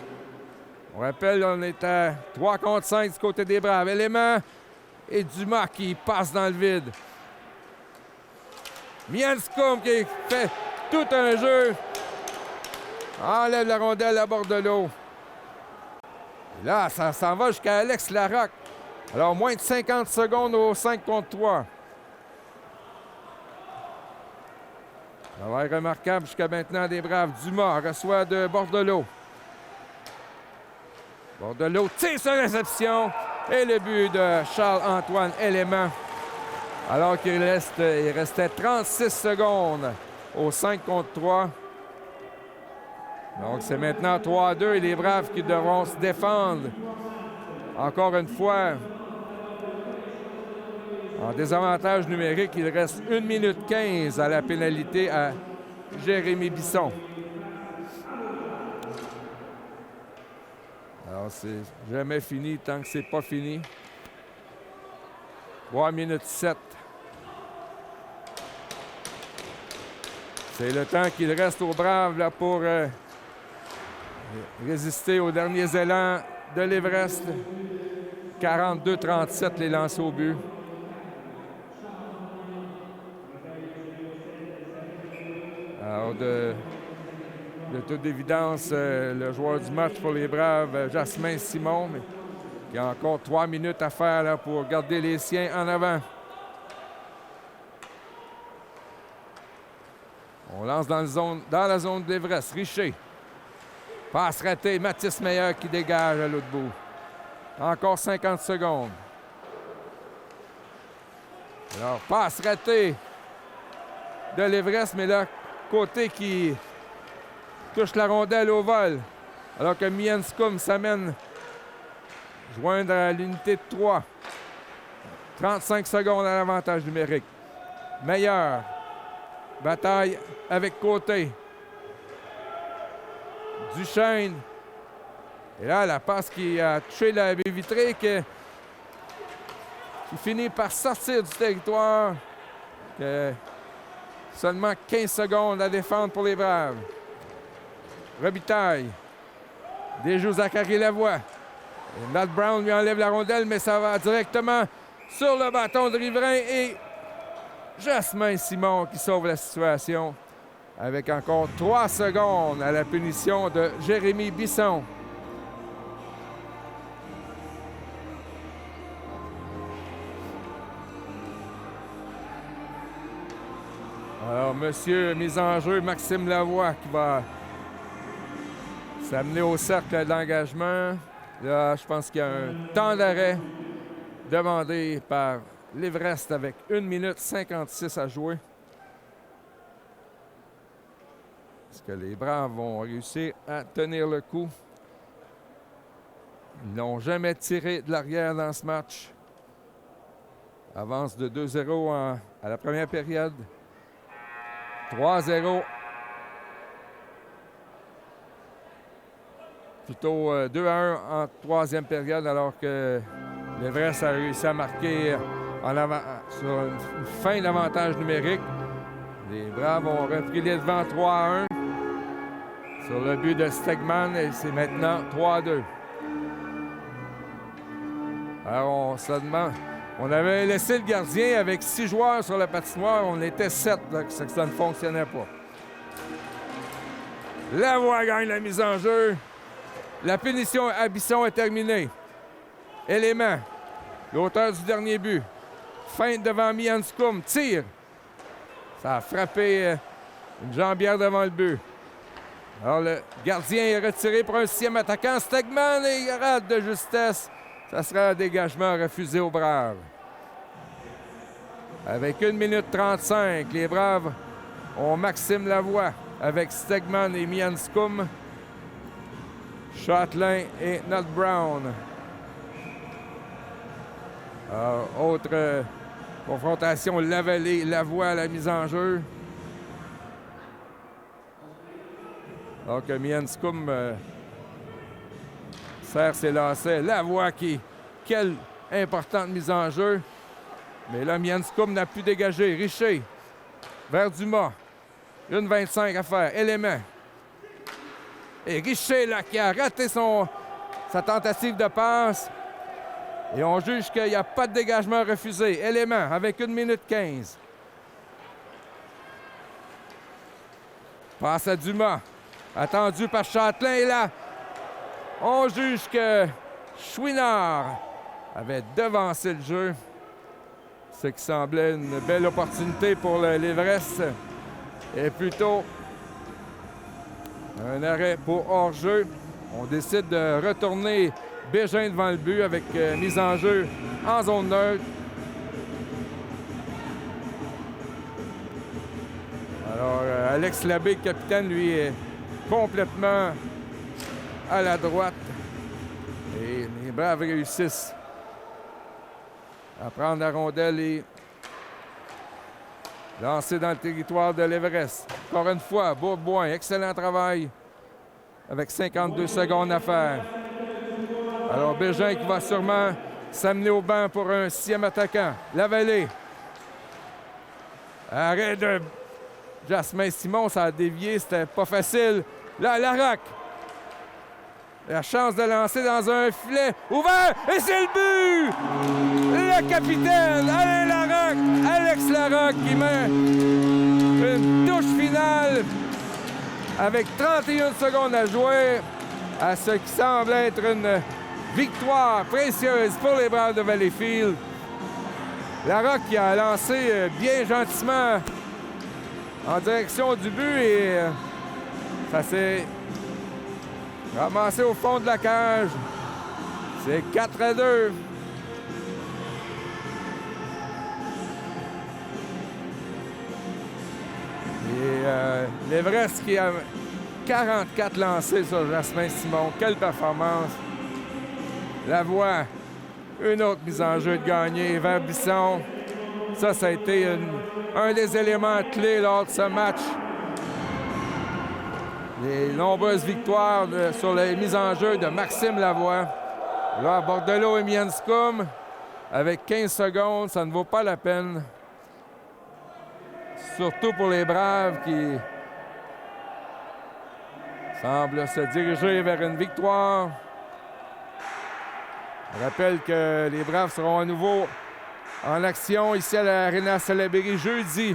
On rappelle, on est à 3 contre 5 du côté des Braves. Élément et Dumas qui passe dans le vide. Mianscombe qui fait tout un jeu. Enlève la rondelle à Bordelot. Et là, ça s'en va jusqu'à Alex Larocque. Alors, moins de 50 secondes au 5 contre 3. Ça va être remarquable jusqu'à maintenant des Braves. Dumas reçoit de Bordelot. Bordelot tire sur réception. Et le but de Charles-Antoine Élément. Alors qu'il restait 36 secondes au 5 contre 3. Donc, c'est maintenant 3-2 et les Braves qui devront se défendre. Encore une fois, en désavantage numérique, il reste 1 minute 15 à la pénalité à Jérémy Bisson. Alors, c'est jamais fini tant que c'est pas fini. 3 minutes 7. C'est le temps qu'il reste aux Braves là, pour résister aux derniers élans de l'Everest. 42-37 les lancers au but. Alors, de toute évidence, le joueur du match pour les Braves, Jasmin Simon, mais qui a encore 3 minutes à faire là, pour garder les siens en avant. On lance dans la zone de l'Everest. Richer. Passe ratée. Mathis Meyer qui dégage à l'autre bout. Encore 50 secondes. Alors, passe ratée de l'Everest, mais là, côté qui touche la rondelle au vol. Alors que Mianscombe s'amène joindre à l'unité de 3. 35 secondes à l'avantage numérique. Meilleur. Bataille avec Côté. Duchesne. Et là, la passe qui a touché la baie vitrée qui finit par sortir du territoire. Seulement 15 secondes à défendre pour les Braves. Robitaille. Déjoue Zachary Lavoie. Et Matt Brown lui enlève la rondelle, mais ça va directement sur le bâton de Riverain et Jasmin Simon qui sauve la situation. avec encore 3 secondes à la punition de Jérémy Bisson. Alors, monsieur mise en jeu, Maxime Lavoie qui va s'amener au cercle d'engagement. Là, je pense qu'il y a un temps d'arrêt demandé par l'Everest avec 1 minute 56 à jouer. Est-ce que les Braves vont réussir à tenir le coup? Ils n'ont jamais tiré de l'arrière dans ce match. Avance de 2-0 à la première période. 3-0. Plutôt 2-1 en troisième période, alors que l'Everest a réussi à marquer sur une fin d'avantage numérique. Les Braves ont repris les devants 3-1 sur le but de Stegman et c'est maintenant 3-2. Alors on se demande... On avait laissé le gardien avec 6 joueurs sur la patinoire. On était 7, là, que ça ne fonctionnait pas. Lavoie gagne la mise en jeu. La punition à Bisson est terminée. Élément, l'auteur du dernier but. Feinte devant Mianscum. Tire. Ça a frappé une jambière devant le but. Alors le gardien est retiré pour un 6e attaquant. Stegman et rate de justesse. Ça sera un dégagement refusé aux Braves. Avec 1 minute 35, les Braves ont Maxime Lavoie avec Stegman et Mianscum, Châtelain et Nut Brown. Autre confrontation, Lavallée, Lavoie à la mise en jeu. Alors que Mianscum serre ses lacets. Lavoie qui... Quelle importante mise en jeu. Mais là, Mianscum n'a plus dégagé. Richer vers Dumas. 1,25 à faire. Élément. Et Richer, là, qui a raté sa tentative de passe. Et on juge qu'il n'y a pas de dégagement refusé. Élément avec 1 minute 15. Passe à Dumas. Attendu par Châtelain. Et là, on juge que Chouinard avait devancé le jeu. Ce qui semblait une belle opportunité pour l'Everest. Et plutôt un arrêt pour hors-jeu. On décide de retourner Bégin devant le but avec mise en jeu en zone neutre. Alors, Alex Labbé, capitaine, lui, est complètement à la droite. Et les Braves réussissent à prendre la rondelle et lancer dans le territoire de l'Everest. Encore une fois, Bourboin, excellent travail avec 52 secondes à faire. Alors, Bégin qui va sûrement s'amener au banc pour un 6e attaquant. Lavallée. Arrêt de Jasmin Simon, ça a dévié, c'était pas facile. Là, Larocque. La chance de lancer dans un filet ouvert, et c'est le but! Le capitaine, Alain Larocque, Alex Larocque qui met une touche finale avec 31 secondes à jouer à ce qui semble être une victoire précieuse pour les Braves de Valleyfield. Larocque qui a lancé bien gentiment en direction du but et ça s'est ramassé au fond de la cage. C'est 4-2. Et l'Everest qui a 44 lancés sur Jasmin Simon. Quelle performance. Lavoie, une autre mise en jeu de gagner vers Bisson. Ça a été un des éléments clés lors de ce match. Les nombreuses victoires sur les mises en jeu de Maxime Lavoie. Là, Bordelot et Mianscum, avec 15 secondes, ça ne vaut pas la peine. Surtout pour les Braves qui semblent se diriger vers une victoire. Je rappelle que les Braves seront à nouveau en action ici à l'Arena Salaberry jeudi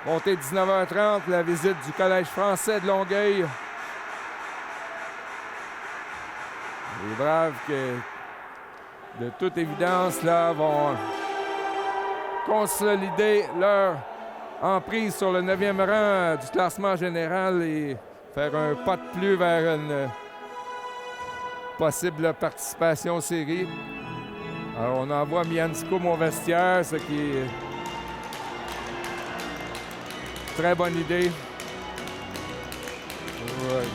Comptez 19h30, la visite du Collège français de Longueuil. Les Braves, de toute évidence, là, vont consolider leur emprise sur le 9e rang du classement général et faire un pas de plus vers une possible participation aux séries. Alors, on envoie Mianscoum au vestiaire, ce qui est une très bonne idée. Ouais.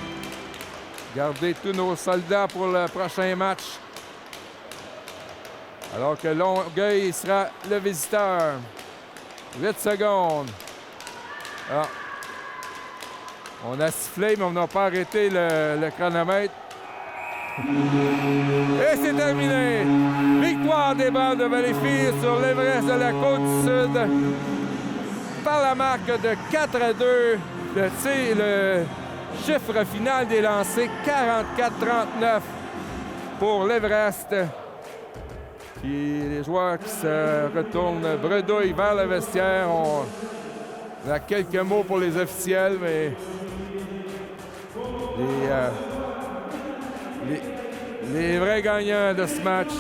Garder tous nos soldats pour le prochain match. Alors que Longueuil sera le visiteur. 8 secondes. Ah. On a sifflé, mais on n'a pas arrêté le chronomètre. Et c'est terminé! Victoire des Braves de Valleyfield sur l'Everest de la Côte-du-Sud par la marque de 4-2. Le chiffre final des lancers, 44-39 pour l'Everest. Puis les joueurs qui se retournent bredouille vers le vestiaire. On a quelques mots pour les officiels, mais les vrais gagnants de ce match,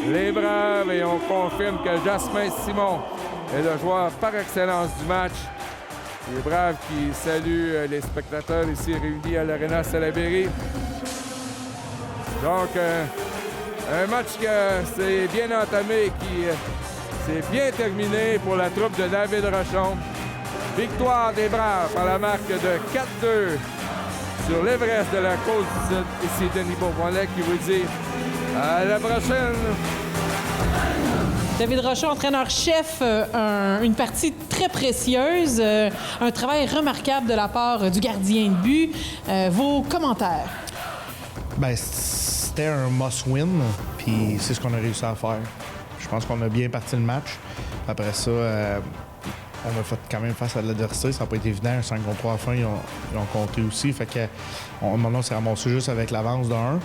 les Braves, et on confirme que Jasmin Simon est le joueur par excellence du match. Les Braves qui saluent les spectateurs ici réunis à l'Arena Salaberry. Donc, un match qui s'est bien entamé et qui s'est bien terminé pour la troupe de David Rochon. Victoire des Braves par la marque de 4-2 sur l'Everest de la Côte-du-Sud. Ici Denis Beauvoisin qui vous dit à la prochaine. David Rochon, entraîneur-chef, une partie très précieuse, un travail remarquable de la part du gardien de but. Vos commentaires? Ben, c'était un must-win, puis c'est ce qu'on a réussi à faire. Je pense qu'on a bien parti le match. Après ça, on a fait quand même face à l'adversité. Ça n'a pas été évident. Un 5 contre 3 à la fin, ils ont compté aussi. Fait que maintenant, on s'est ramassé juste avec l'avance de 1.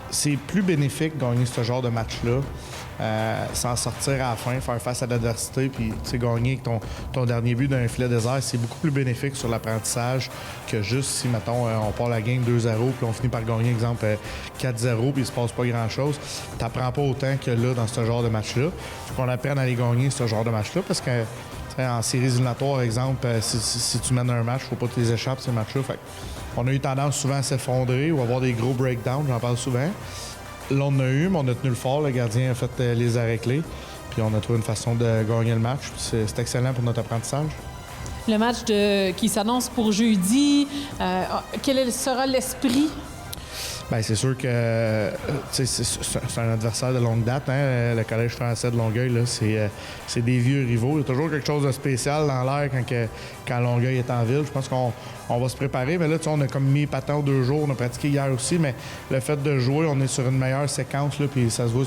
C'est plus bénéfique de gagner ce genre de match-là. S'en sortir à la fin, faire face à l'adversité, puis gagner avec ton dernier but d'un filet désert, c'est beaucoup plus bénéfique sur l'apprentissage que juste si, mettons, on part la game 2-0, puis on finit par gagner, exemple, 4-0, puis il se passe pas grand-chose. T'apprends pas autant que là, dans ce genre de match-là. Faut qu'on apprenne à aller gagner ce genre de match-là, parce que en séries éliminatoires, exemple, si tu mènes un match, faut pas que tu les échappes, ces matchs-là. Fait on a eu tendance souvent à s'effondrer ou à avoir des gros breakdowns, j'en parle souvent. Là, on en a eu, mais on a tenu le fort. Le gardien a fait les arrêts-clés. Puis on a trouvé une façon de gagner le match. C'est excellent pour notre apprentissage. Le match qui s'annonce pour jeudi, quel sera l'esprit? Bien, c'est sûr que c'est un adversaire de longue date. Hein? Le Collège français de Longueuil, là, c'est des vieux rivaux. Il y a toujours quelque chose de spécial dans l'air quand Longueuil est en ville. Je pense qu'on va se préparer. Mais là, on a comme mis patin 2 jours. On a pratiqué hier aussi. Mais le fait de jouer, on est sur une meilleure séquence. Là, puis ça se voit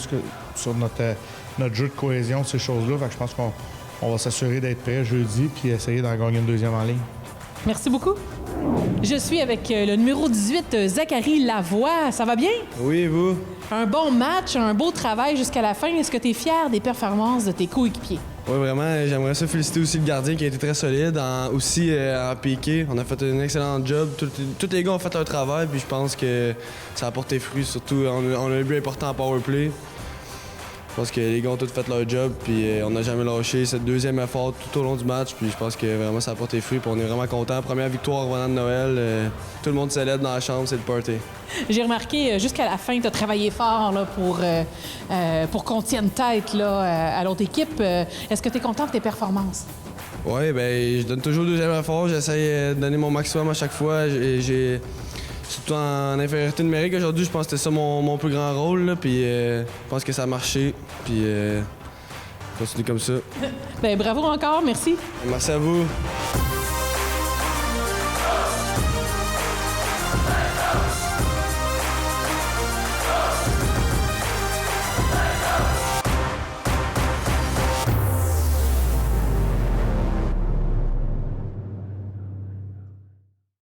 sur notre jeu de cohésion, ces choses-là. Fait que je pense qu'on va s'assurer d'être prêt jeudi puis essayer d'en gagner une deuxième en ligne. Merci beaucoup. Je suis avec le numéro 18, Zachary Lavoie. Ça va bien? Oui, et vous? Un bon match, un beau travail jusqu'à la fin. Est-ce que tu es fier des performances de tes coéquipiers? Oui, vraiment. J'aimerais ça féliciter aussi le gardien qui a été très solide. En piqué, on a fait un excellent job. Tous les gars ont fait leur travail, puis je pense que ça a porté fruit. Surtout, on a un but important en powerplay. Je pense que les gars ont tous fait leur job, puis on n'a jamais lâché cette deuxième effort tout au long du match. Puis je pense que vraiment ça a porté fruit, puis on est vraiment contents. Première victoire revenant de Noël, tout le monde célèbre dans la chambre, c'est le party. J'ai remarqué jusqu'à la fin, tu as travaillé fort là, pour qu'on tienne tête là, à l'autre équipe. Est-ce que tu es content de tes performances? Oui, bien, je donne toujours le deuxième effort. J'essaie de donner mon maximum à chaque fois. Surtout en infériorité numérique aujourd'hui, je pense que c'était ça mon plus grand rôle. Là, puis je pense que ça a marché. Puis continue comme ça. Bien, bravo encore, merci. Merci à vous.